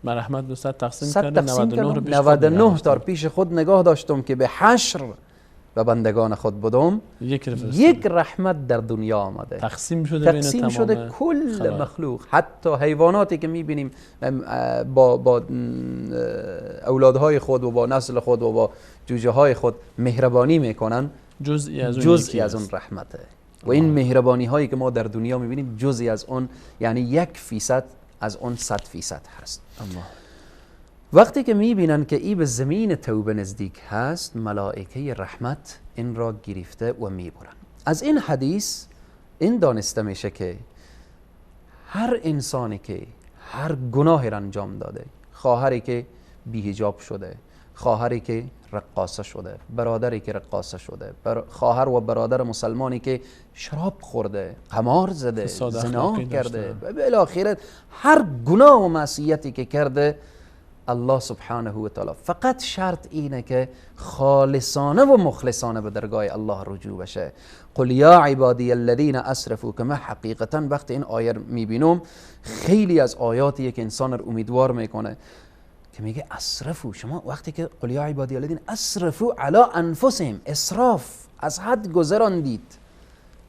من رحمت به 100 تقسیم 100 کردم، تقسیم 99 تا پیش خود نگاه داشتم که به حشر و بندگان خود بدم یک رحمت در دنیا آمده، تقسیم شده کل خلال. مخلوق، حتی حیواناتی که میبینیم با اولادهای خود و با نسل خود و با جوجه های خود مهربانی میکنن، جزئی از اون رحمته. و این مهربانی هایی که ما در دنیا میبینیم جزئی از اون، یعنی 1% از اون 100% هست. وقتی که میبینن که این به زمین توبه نزدیک هست، ملائکه رحمت این را گرفته و میبرن. از این حدیث این دانسته میشه که هر انسانی که هر گناهی را انجام داده، خواهری که بی‌حجاب شده، خواهری که رقاصه شده، برادری که رقاصه شده، خواهر و برادر مسلمانی که شراب خورده، قمار زده، زنا کرده، بالاخره هر گناه و معصیتی که کرده، الله سبحانه و تعالی فقط شرط اینه که خالصانه و مخلصانه به درگاه الله رجوع بشه. قل یا عبادی الذین اسرفوا، که من حقیقتا وقتی این آیه میبینم خیلی از آیاتیه که انسان رو امیدوار میکنه که میگه اسرفوا، شما وقتی که قل یا عبادی الذین اسرفوا علی انفسهم، اسراف، از حد گذراندید،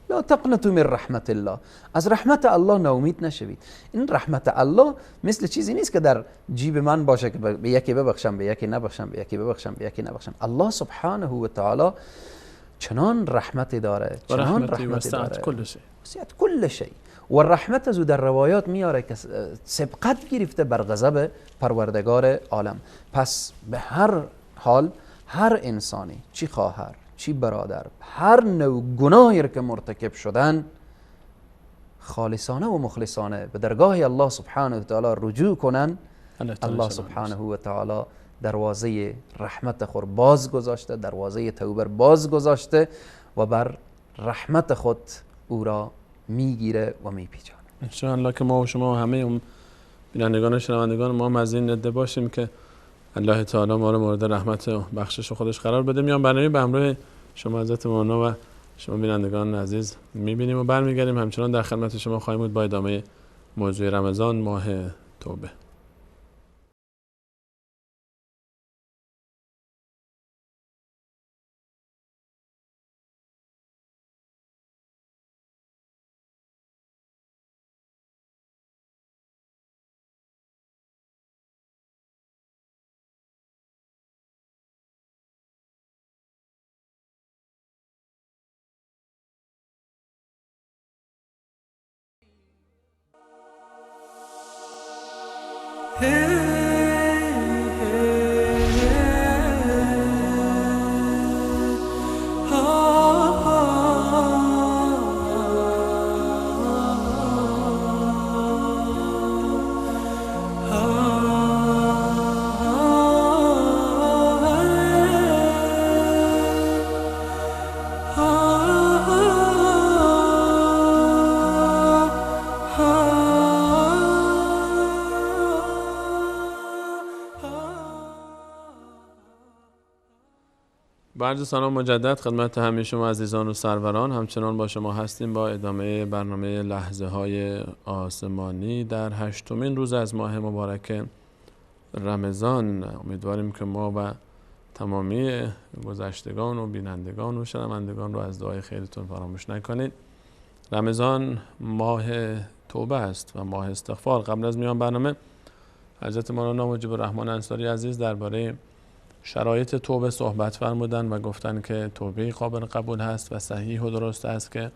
لا تقنطوا من رحمت الله، از رحمت الله ناامید نشوید. این رحمت الله مثل چیزی نیست که در جیب من باشه که به یکی ببخشم، به یکی نبخشم، به یکی ببخشم، به یکی نبخشم. الله سبحانه و تعالی چنان رحمت داره، چنان رحمت داره، وسعت کل شی. و رحمت از در روایات میاره که سبقت گرفته بر غضب پروردگار عالم. پس به هر حال هر انسانی، چی خواهر چی برادر، هر نوع گناهی که مرتکب شدن، خالصانه و مخلصانه به درگاه الله سبحانه و تعالی رجوع کنن، الله سبحانه و تعالی دروازه رحمت خود باز گذاشته، دروازه توبه باز گذاشته و بر رحمت خود او را میگیره و میپیچانه. انشاءالله که ما و شما و همه بینندگان و شنوندگان ما از این عده باشیم که الله تعالی ما رو مورد رحمت و بخشش خودش قرار بده. میام برنامه به همراه شما حضرت مولانا و شما بینندگان عزیز میبینیم و برمیگردیم. همچنان در خدمت شما خواهیم بود با ادامه موضوع رمضان، ماه توبه. عرض سلام مجدد خدمت همه شما عزیزان و سروران. همچنان با شما هستیم با ادامه برنامه لحظه های آسمانی در 8مین روز از ماه مبارک رمضان. امیدواریم که ما و تمامی گذشتگان و بینندگان و شنوندگان رو از دعای خیرتون فراموش نکنید. رمضان ماه توبه است و ماه استغفار. قبل از میان برنامه حضرت مولانا مجیب الرحمن انصاری عزیز درباره شرایط توبه صحبت فرمودن و گفتن که توبه قابل قبول هست و صحیح و درست است که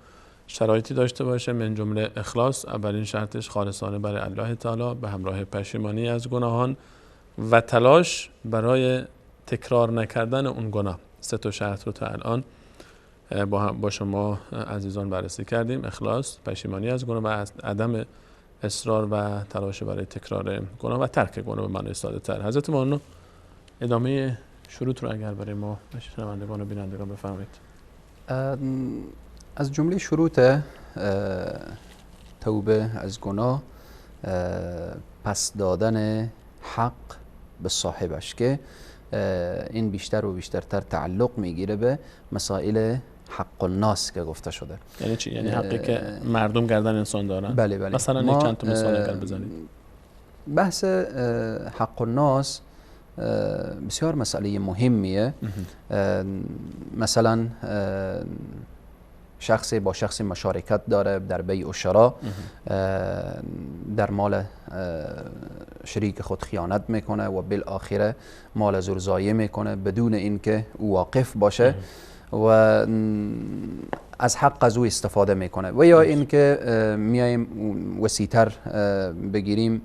شرایطی داشته باشه، من جمله اخلاص. اولین شرطش خالصانه برای الله تعالی به همراه پشیمانی از گناهان و تلاش برای تکرار نکردن اون گناه. 3 شرط رو تا الان با شما عزیزان بررسی کردیم: اخلاص، پشیمانی از گناه و عدم اصرار و تلاش برای تکرار گناه و ترک گناه به معنی ساده تر. حضرت مولانا ادامه شروط رو اگر برای ما شنوندگان و بینندگان بفرمایید. از جمله شروط توبه از گناه، پس دادن حق به صاحبش که این بیشتر و بیشترتر تعلق میگیره به مسائل حق الناس که گفته شده. یعنی چی؟ یعنی حقی که مردم گردن انسان دارن؟ بله بله. مثلا یک چند تا مثال اگر بزنید. بحث حق الناس بسیار مسئله مهمیه. مثلا شخصی با شخصی مشارکت داره در بیع و شرا، در مال شریک خود خیانت میکنه و بالآخره مال زور ضایع میکنه بدون اینکه او واقف باشه و از حق از او استفاده میکنه. و یا اینکه میایم وسیع‌تر بگیریم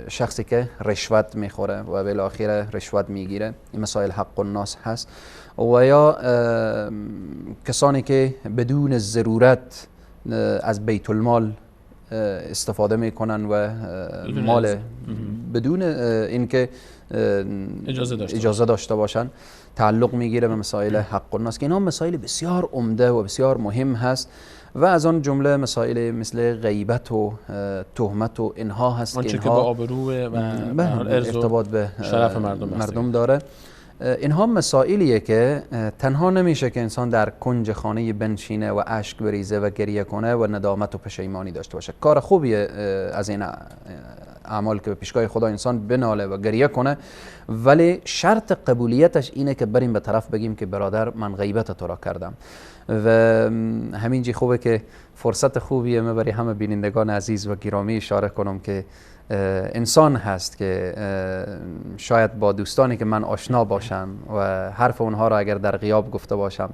شخصی که رشوت میخوره و بالآخره رشوت میگیره، این مسائل حق الناس هست. و یا کسانی که بدون ضرورت از بیت المال استفاده میکنن و مال بدون اینکه اجازه داشته باشن تعلق میگیره به مسائل حق الناس که اینها مسائل بسیار عمده و بسیار مهم هست و از آن جمله مسائل مثل غیبت و تهمت و اینها هست که اینها با آبرو و ارتباط به شرف مردم داره. اینها مسائلیه که تنها نمیشه که انسان در کنج خانه بنشینه و اشک بریزه و گریه کنه و ندامت و پشیمانی داشته باشه. کار خوبیه از این اعمال که به پیشگاه خدا انسان بناله و گریه کنه، ولی شرط قبولیتش اینه که بریم به طرف بگیم که برادر من غیبت تو را کردم. و همینجی خوبه که فرصت خوبیه من برای همه بینندگان عزیز و گرامی اشاره کنم که انسان هست که شاید با دوستانی که من آشنا باشم و حرف اونها را اگر در غیاب گفته باشم،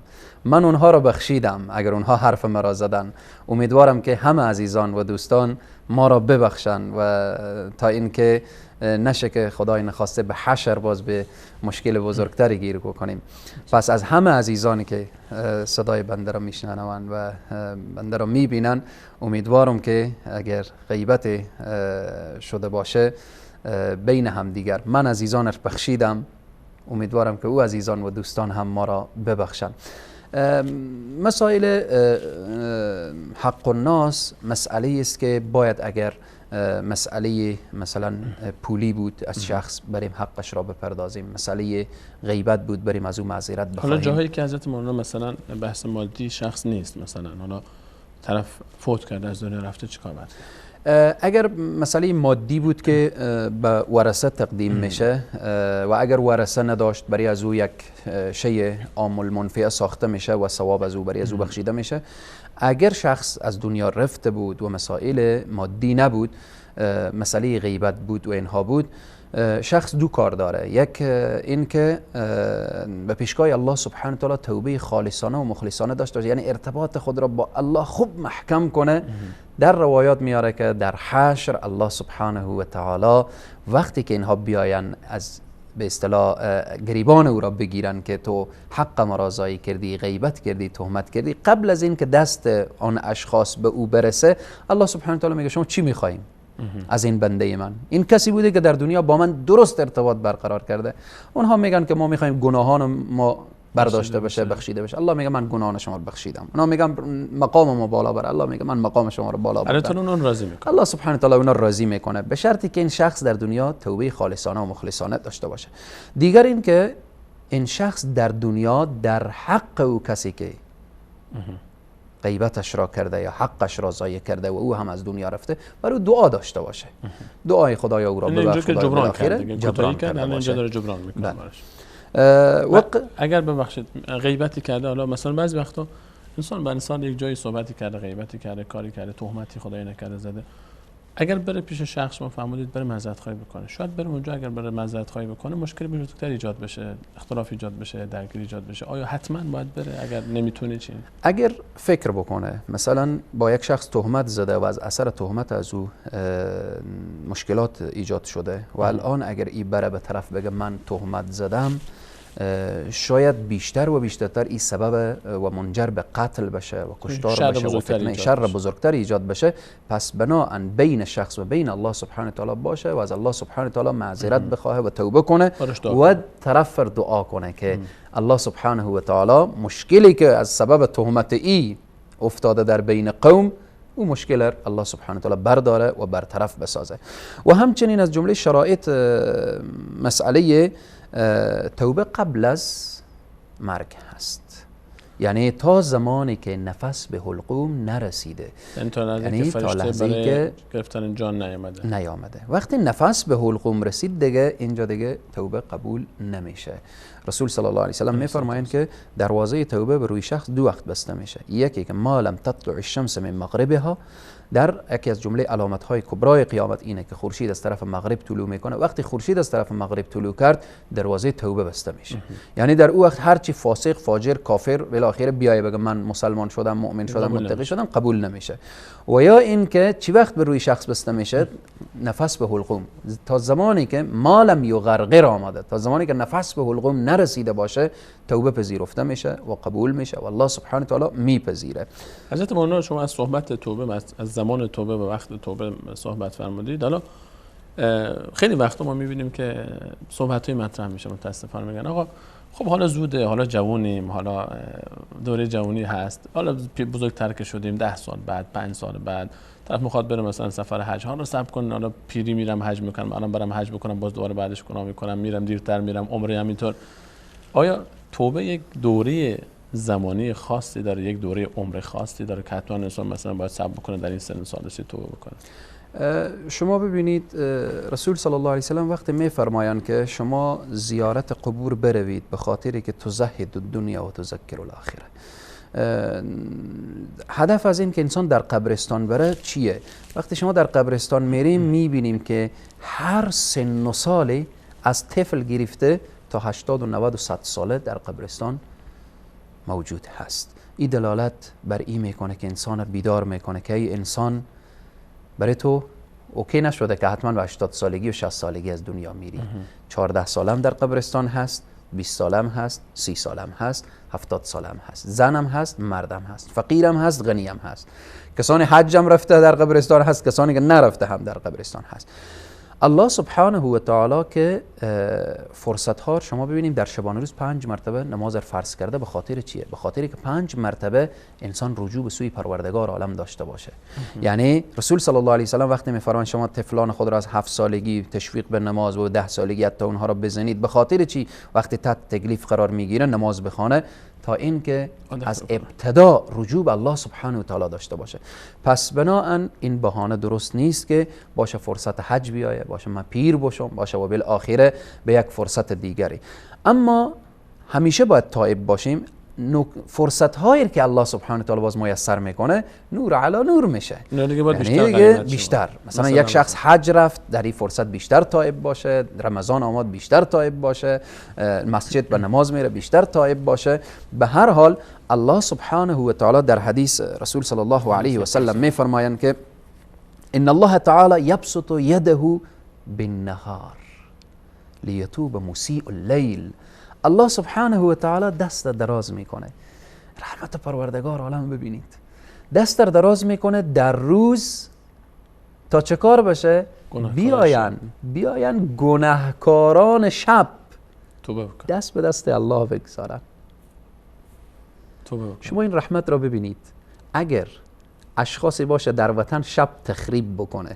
من اونها را بخشیدم اگر اونها حرف مرا زدن. امیدوارم که همه عزیزان و دوستان ما را ببخشن و تا اینکه نشه که خدای نخواسته به حشر باز به مشکل بزرگتری گیر کنیم. پس از همه عزیزانی که صدای بنده را میشنون و بنده را میبینن امیدوارم که اگر غیبت شده باشه بین هم دیگر من عزیزانش بخشیدم، امیدوارم که او عزیزان و دوستان هم ما را ببخشن. مسائل حق الناس مسئله است که باید اگر مسئله مثلا پولی بود از شخص بریم حقش را بپردازیم، مسئله غیبت بود بریم از او معذرت بخواهیم. حالا جاهایی که حضرت مولانا مثلا بحث مادی شخص نیست، مثلا حالا طرف فوت کرده از دنیا رفته چیکار باید؟ اگر مسئله مادی بود که به ورثه تقدیم میشه و اگر ورثه نداشت برای از او یک شیء عام المنفعه ساخته میشه و ثواب از او برای از او بخشیده میشه. اگر شخص از دنیا رفته بود و مسائل مادی نبود، مسئله غیبت بود و اینها بود، شخص دو کار داره. یک این که به پیشگاه الله سبحانه و تعالی توبه خالصانه و مخلصانه داشته باشه، یعنی ارتباط خود را با الله خوب محکم کنه. در روایات میاره که در حشر الله سبحانه و تعالی وقتی که اینها بیاین از به اصطلاح گریبان او را بگیرن که تو حق ما را ضایع کردی، غیبت کردی، تهمت کردی، قبل از این که دست آن اشخاص به او برسه الله سبحانه و تعالی میگه شما چی میخواین از این بنده من؟ این کسی بوده که در دنیا با من درست ارتباط برقرار کرده. اونها میگن که ما میخوایم گناهان ما برداشته بشه، بخشیده بشه. الله میگه من گناهان شما رو بخشیدم. اونا میگن مقام ما بالا بره، الله میگه من مقام شما رو بالا بردم. اون راضی میکنه. الله سبحانه و تعالی اونا راضی میکنه به شرطی که این شخص در دنیا توبه خالصانه و مخلصانه داشته باشه. دیگر این که این شخص در دنیا در حق او کسی که غیبتش را کرده یا حقش را ضایع کرده و او هم از دنیا رفته برای دعا داشته باشه. دعای خدایا او را ببخش، خدای جبران کرده. جبران کرده. اینجا داره جبران میکنه. اگر ببخشید غیبتی کرده، حالا مثلا بعضی وقتا انسان با انسان یک جایی صحبتی کرده، غیبتی کرده، کاری کرده، تهمتی خدای نکرده زده، اگر بره پیش شخص ما فهمیدید بره معذرت خواهی بکنه، شاید بره اونجا اگر بره معذرت خواهی بکنه مشکلی بزرگتر ایجاد بشه، اختلاف ایجاد بشه، درگیری ایجاد بشه. آیا حتما باید بره؟ اگر نمیتونه چی؟ اگر فکر بکنه مثلا با یک شخص تهمت زده و از اثر تهمت از او مشکلات ایجاد شده و الان اگر این بره به طرف بگه من تهمت زدم، شاید بیشتر و بیشتر این سبب و منجر به قتل بشه و کشتار بشه و فتنه شر بزرگتر ایجاد بشه. پس بناهن بین شخص و بین الله سبحانه و تعالی باشه و از الله سبحانه و تعالی معذرت بخواه و توبه کنه و طرف دعا کنه که الله سبحانه و تعالی مشکلی که از سبب تهمت ای افتاده در بین قوم او مشکل الله سبحانه و تعالی برداره و برطرف بسازه. و همچنین از جمله شرایط مسئله توبه قبل از مرگ هست، یعنی تا زمانی که نفس به حلقوم نرسیده، یعنی تا لحظه‌ای که گرفتن جان نیامده. وقتی نفس به حلقوم رسید دیگه اینجا دیگه توبه قبول نمیشه. رسول صلی الله علیه و سلم میفرمایند که دروازه توبه به روی شخص دو وقت بسته میشه، یکی که ما لم تطلع الشمس من مغربها، در یکی از جمله علامت های کبرای قیامت اینه که خورشید از طرف مغرب طلوع میکنه. وقتی خورشید از طرف مغرب طلوع کرد دروازه توبه بسته میشه. یعنی در او وقت هر چی فاسق، فاجر، کافر بالاخره بیای بگه من مسلمان شدم، مؤمن شدم، متقی شدم، قبول نمیشه. و یا این که چی وقت به روی شخص بسته میشه؟ نفس به حلقوم. تا زمانی که ما لم یغرغر آمده، تا زمانی که نفس به حلقوم نرسیده باشه توبه پذیرفته میشه و قبول میشه و الله سبحانه و تعالی میپذیره. حضرت مولانا شما از صحبت توبه، از زمان توبه به وقت توبه صحبت فرمودید. حالا خیلی وقتا ما میبینیم که صحبت‌های مطرح میشه، متاسفانه میگن آقا خب حالا زوده، حالا جوونیم، حالا دوره جوونی هست، حالا بزرگتر که شدیم 10 سال بعد، 5 سال بعد طرف میخواد بره مثلا سفر حج، حالا صبر کن، حالا پیری میرم حج میکنم، الان برم حج بکنم باز دوباره بعدش گناه میکنم، میرم دیرتر میرم، عمره همینطور. آیا توبه یک دوره زمانی خاصی داره، یک دوره عمر خاصی داره که حتما انسان مثلا باید صبر بکنه در این سن سالش توبه بکنه؟ شما ببینید رسول صلی الله علیه و سلم وقتی میفرمایند که شما زیارت قبور بروید به خاطری که تزهد الدنیا و تذکر الاخره. هدف از این که انسان در قبرستان بره چیه؟ وقتی شما در قبرستان میریم میبینیم که هر سن و سالی از طفل گرفته تا 80 و 90 و 100 ساله در قبرستان موجود هست. این دلالت بر این میکنه که انسان بیدار میکنه که ای انسان برای تو اوکی نشده که حتما به 80 سالگی و 60 سالگی از دنیا میری. 14 سالم در قبرستان هست، 20 سالم هست، 30 سالم هست، 70 سالم هست، زنم هست، مردم هست، فقیرم هست، غنیم هست، کسانی حجم رفته در قبرستان هست، کسانی که نرفته هم در قبرستان هست. الله سبحانه و تعالی که فرصت ها شما ببینیم در شبانه روز 5 مرتبه نماز فرض کرده. به خاطر چیه؟ به خاطری که 5 مرتبه انسان رجوع به سوی پروردگار عالم داشته باشه. یعنی رسول صلی الله علیه و سلم وقتی میفرمایند شما طفلان خود را از 7 سالگی تشویق به نماز و 10 سالگی حتی اونها را بزنید. به خاطر چی؟ وقتی تحت تکلیف قرار میگیره نماز بخونه تا اینکه از ابتدا رجوع به الله سبحانه و تعالی داشته باشه. پس بناهن این بهانه درست نیست که باشه فرصت حج بیایه، باشه من پیر باشم، باشه و بالاخره به یک فرصت دیگری. اما همیشه باید تائب باشیم. فرصت هایی که الله سبحانه و تعالی باز میسر میکنه نور علی نور میشه، یعنی بیشتر مثلا یک شخص حج رفت در این فرصت بیشتر تائب باشه، رمضان آمد بیشتر تائب باشه، مسجد به نماز میره بیشتر تائب باشه. به هر حال الله سبحانه و تعالی در حدیث رسول صلی الله علیه و سلم میفرمایند که ان الله تعالی یبسط یده بالنهار لیتوب مسیء اللیل. الله سبحانه و تعالی دست دراز میکنه. رحمت پروردگار عالم ببینید، دست دراز میکنه در روز تا چه کار بشه؟ بیاین گناهکاران شب دست به دست الله بگذارن. شما این رحمت را ببینید. اگر اشخاصی باشه در وطن شب تخریب بکنه،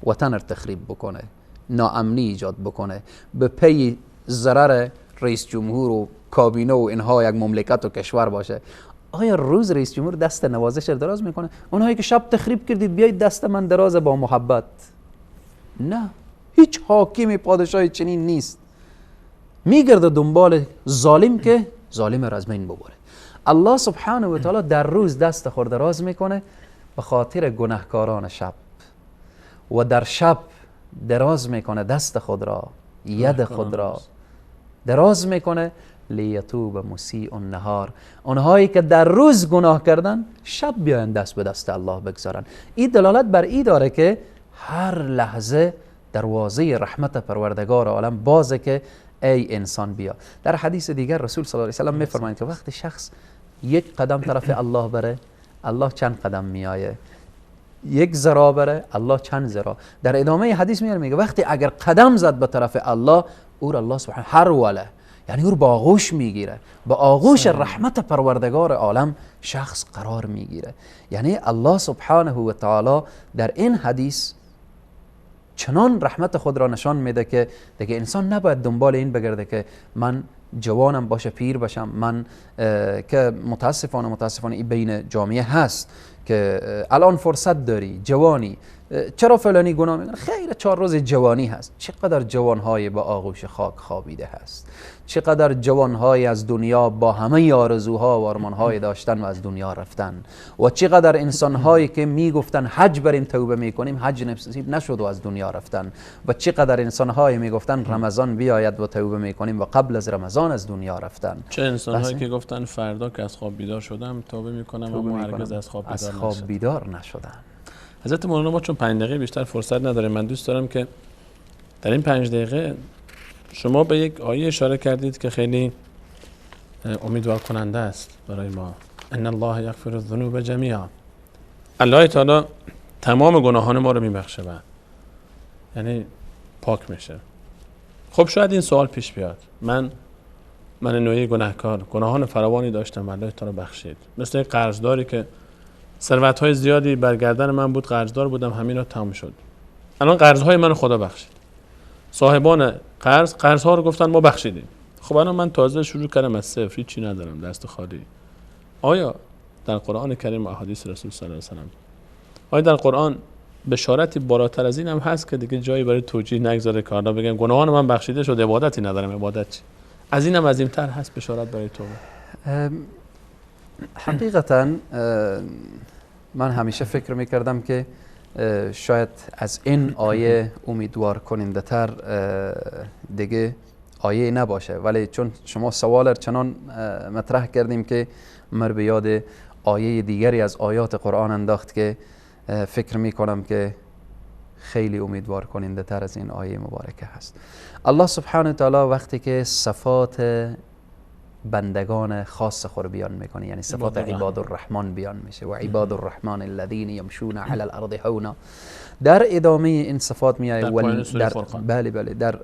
وطن را تخریب بکنه، ناامنی ایجاد بکنه، به پی ضرر رئیس جمهور و کابینه و اینها یک مملکت و کشور باشه، آیا روز رئیس جمهور دست نوازش دراز میکنه؟ اونهایی که شب تخریب کردید بیایید دست من دراز با محبت. نه، هیچ حاکم پادشاهی چنین نیست. میگرده دنبال ظالم که ظالم را از بین ببره. الله سبحانه و تعالی در روز دست خود دراز میکنه به خاطر گناهکاران شب و در شب دراز میکنه دست خود را، ید خود را دراز میکنه لیتوب مسیء النهار. اونهایی که در روز گناه کردن شب بیاین دست به دست الله بگذارن. این دلالت بر این داره که هر لحظه دروازه رحمت پروردگار عالم بازه که ای انسان بیا. در حدیث دیگر رسول صلی الله علیه و سلم میفرمایند که وقتی شخص یک قدم طرف الله بره، الله چند قدم میآیه، یک ذرا بره، الله چند ذرا. در ادامه حدیث میگه وقتی اگر قدم زد به طرف الله، او را الله سبحانه هر وله، یعنی او رو با آغوش میگیره، با آغوش رحمت پروردگار عالم شخص قرار میگیره. یعنی الله سبحانه و تعالی در این حدیث چنان رحمت خود را نشان میده که دیگه انسان نباید دنبال این بگرده که من جوانم باشه پیر باشم. من که متاسفانه این بین جامعه هست که الان فرصت داری، جوانی، چرا فلانی گناه میکنه؟ خیر 4 روز جوانی هست. چقدر جوانهای با آغوش خاک خوابیده هست، چقدر جوانهای از دنیا با همه آرزوها و آرمانهای داشتن و از دنیا رفتن، و چقدر انسانهایی که میگفتن حج بریم توبه میکنیم حج نصیب نشد و از دنیا رفتن، و چقدر انسانهایی میگفتن رمضان بیاید و توبه میکنیم و قبل از رمضان از دنیا رفتن. چه انسانهایی که گفتن فردا که از خواب بیدار شدم توبه میکنم اما هرگز از خواب بیدار نشدن. حضرت مولانا، ما چون 5 دقیقه بیشتر فرصت نداریم، من دوست دارم که در این 5 دقیقه شما به یک آیه اشاره کردید که خیلی امیدوار کننده است برای ما. ان الله یغفر الذنوب جمیعا. الله تعالی تمام گناهان ما رو میبخشه و یعنی پاک میشه. خب شاید این سوال پیش بیاد، من نوعی گناهکار گناهان فراوانی داشتم و الله تعالی بخشید. مثل یک قرضداری که ثروت‌های زیادی بر گردن من بود، قرضدار بودم، همینا تمام شد. الان قرض‌های من خدا بخشید. صاحبان قرض‌ها رو گفتن ما بخشیدیم. خب الان من تازه شروع کردم از صفر، چی ندارم، دست خالی. آیا در قرآن کریم و احادیث رسول صلی الله علیه و سلم، آیا در قرآن بشارتی بالاتر از این هم هست که دیگه جایی برای توجیه نگذاره که حالا بگم گناهان من بخشیده شد، عبادتی ندارم، عبادت چی؟ از اینم عظیم‌تر هست بشارت برای توبه؟ حقیقتا من همیشه فکر میکردم که شاید از این آیه امیدوار کننده تر دیگه آیه نباشه، ولی چون شما سوال چنان مطرح کردیم که مر به یاد آیه دیگری از آیات قرآن انداخت که فکر میکنم که خیلی امیدوار کننده تر از این آیه مبارکه هست. الله سبحانه و تعالی وقتی که صفات بندگان خاص خود بیان میکنه، یعنی صفات عباد الرحمن بیان میشه، و عباد الرحمن الذین یمشون علی الارض هونا، در ادامه این صفات میایه بله در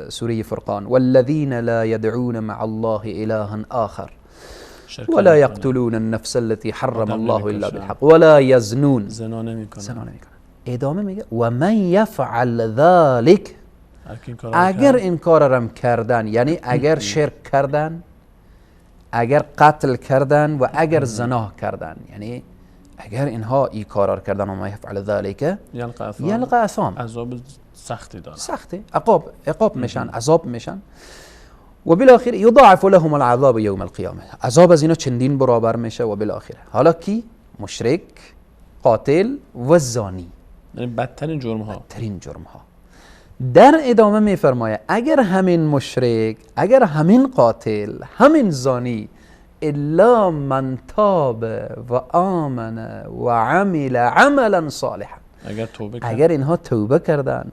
سوره فرقان، والذین لا يدعون مع الله الها آخر ولا يقتلون النفس التي حرم الله الا بالحق ولا يزنون، زنا نمیکنن. ادامه میگه و من یفعل ذلك، اگر این کار رم کردن، یعنی اگر شرک کردن، اگر قتل کردن و اگر زنا کردن، یعنی اگر اینها ای کارا کردن و ما یفعل ذلك یلقى اثام، عذاب سختی داره، سختی، عقاب میشن، عذاب میشن، و بالاخره یضاعف لهم العذاب یوم القیامه، عذاب از اینا چندین برابر میشه. و بالاخره حالا کی؟ مشرک، قاتل و زانی، یعنی بدترین جرم ها. در ادامه میفرماید اگر همین مشرک، اگر همین قاتل، همین زانی، الا من تاب و آمن و عمل عملا صالحا، اگر اینها توبه کردن،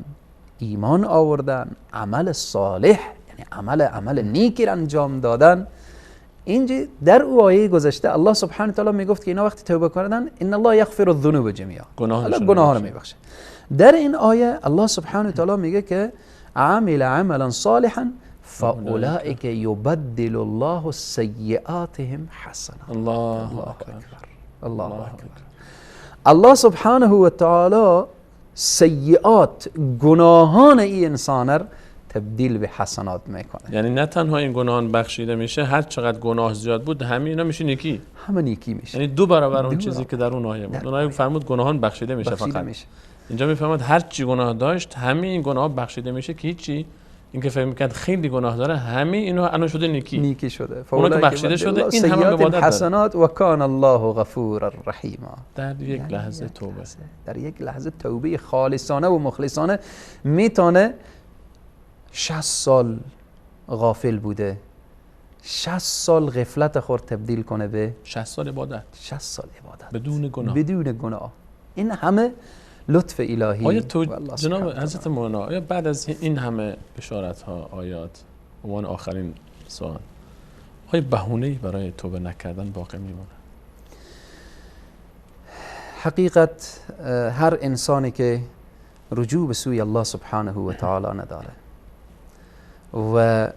ایمان آوردن، عمل صالح یعنی عمل نیکی را انجام دادن. اینجا در او آیه گذشته الله سبحانه و تعالی میگفت که اینا وقتی توبه کردن ان الله یغفر الذنوب جمیعا، گناهان رو میبخشه. در این آیه الله سبحانه و تعالی میگه که عمل عملا صالحا فاولئک یبدل الله سیئاتهم حسنات. الله اکبر. الله سبحانه و تعالی سیئات، گناهان این انسان تبدیل به حسنات میکنه. یعنی نه تنها این گناهان بخشیده میشه، هر چقدر گناه زیاد بود همه اینا میشه نیکی، همه نیکی میشه، یعنی 2 برابر اون چیزی که در اون آیه بود. اون آیه فرمود گناهان بخشیده میشه فقط میشه. اینجا میفهمد هر چی گناه داشت همه این گناه بخشیده میشه که هیچی. این که فهم میکرد خیلی گناه داره، همه اینو الان شده نیکی شده، اونا که بخشیده شده، این همه عبادت حسنات و کان الله غفورا رحیما. در یک لحظه توبه، در یک لحظه توبه خالصانه و مخلصانه میتونه 60 سال غافل بوده، 60 سال غفلت خود تبدیل کنه به 60 سال عبادت، 60 سال عبادت بدون گناه. این همه لطف الهی. آیا جناب حضرت مولانا، آیا بعد از این همه بشارت ها، آیات، عنوان آخرین سوال، آیا بهونه‌ای برای توبه نکردن باقی میمونه؟ حقیقت هر انسانی که رجوع به سوی الله سبحانه و تعالی نداره و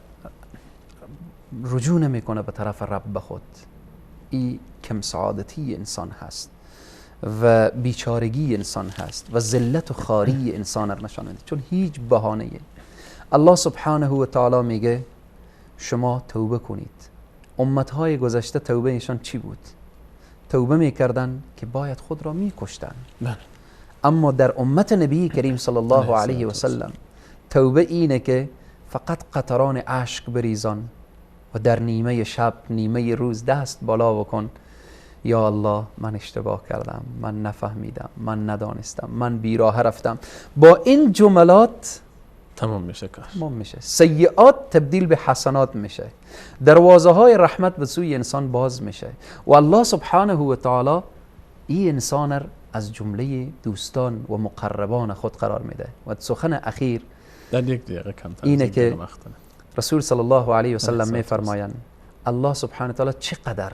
رجوع نمیکنه به طرف رب خود. این کم سعادتی انسان هست و بیچارگی انسان هست و ذلت و خاری انسان را نشان میده، چون هیچ بهانه. الله سبحانه و تعالی میگه شما توبه کنید. امتهای گذشته توبه ایشان چی بود؟ توبه میکردن که باید خود را میکشتن. اما در امت نبی کریم صلی الله علیه و سلم توبه اینه که فقط قطران اشک بریزان و در نیمه شب نیمه روز دست بالا بکن، یا الله من اشتباه کردم، من نفهمیدم، من ندانستم، من بیراه رفتم. با این جملات تمام میشه کار. تمام میشه. سیئات تبدیل به حسنات میشه، دروازه های رحمت به سوی انسان باز میشه و الله سبحانه و تعالی این انسان را از جمله دوستان و مقربان خود قرار میده. و سخن اخیر در یک دقیقه کمتر اینه که رسول صلی الله علیه و سلم میفرمایند الله سبحانه و تعالی چقدر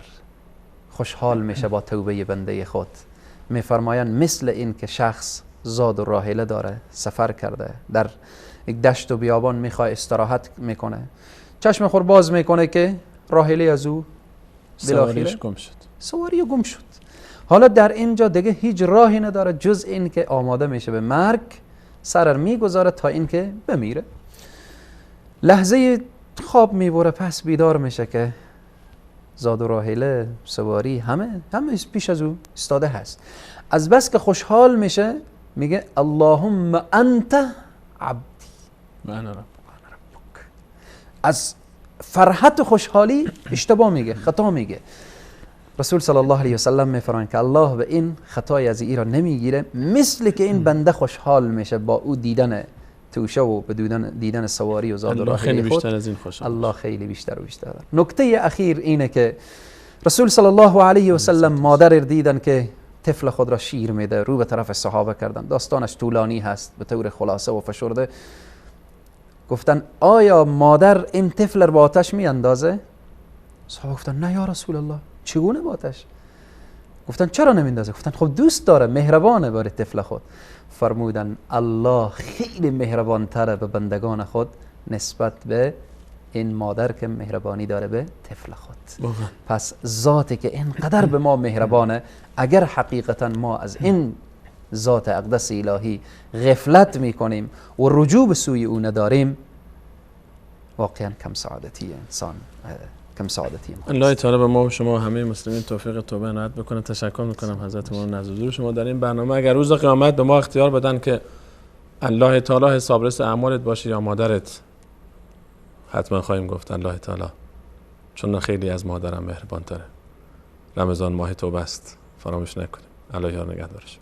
خوشحال میشه با توبه بنده خود. میفرمایند مثل این که شخص زاد و راحله داره، سفر کرده، در یک دشت و بیابان میخواد استراحت میکنه، چشم خور باز میکنه که راحله از او سواریش گم شد، سواری گم شد. حالا در اینجا دیگه هیچ راهی نداره جز این که آماده میشه به مرگ، سر میگذاره تا این که بمیره. لحظه خواب میبره، پس بیدار میشه که زاد و راحله، سواری، همه پیش از او استاده هست. از بس که خوشحال میشه میگه اللهم انت عبدی و انا ربک. از فرحت و خوشحالی اشتباه میگه، خطا میگه. رسول صلی الله علیه و سلم میفرمایند که الله به این خطای از این را نمیگیره، مثل که این بنده خوشحال میشه با او دیدن توشه و به دیدن سواری و زاد و راحله خیلی خود. بیشتر از این خوشحال. الله خیلی بیشتر و بیشتر. نکته اخیر اینه که رسول صلی الله علیه و سلم مادر دیدن که طفل خود را شیر میده، رو به طرف صحابه کردن. داستانش طولانی هست، به طور خلاصه و فشرده گفتن آیا مادر این طفل را با آتش میاندازه؟ صحابه گفتن نه یا رسول الله، چگونه با آتش؟ گفتن چرا نمیندازه؟ گفتن خب دوست داره، مهربانه برای طفل خود. فرمودن الله خیلی مهربان تره به بندگان خود نسبت به این مادر که مهربانی داره به طفل خود. پس ذاتی که اینقدر به ما مهربانه، اگر حقیقتا ما از این ذات اقدس الهی غفلت میکنیم و رجوع به سوی او نداریم، واقعا کم سعادتی انسان، کم سعادتی ما. الله تعالی به ما و شما همه مسلمین توفیق توبه عنایت بکنه. تشکر میکنم حضرت مولانا از حضور شما در این برنامه. اگر روز قیامت به ما اختیار بدن که الله تعالی حسابرس اعمالت باشه یا مادرت، حتما خواهیم گفت الله تعالی، چون خیلی از مادرم مهربان تره. رمضان ماه توبه است، فراموش نکنیم. الله یار نگهدارش.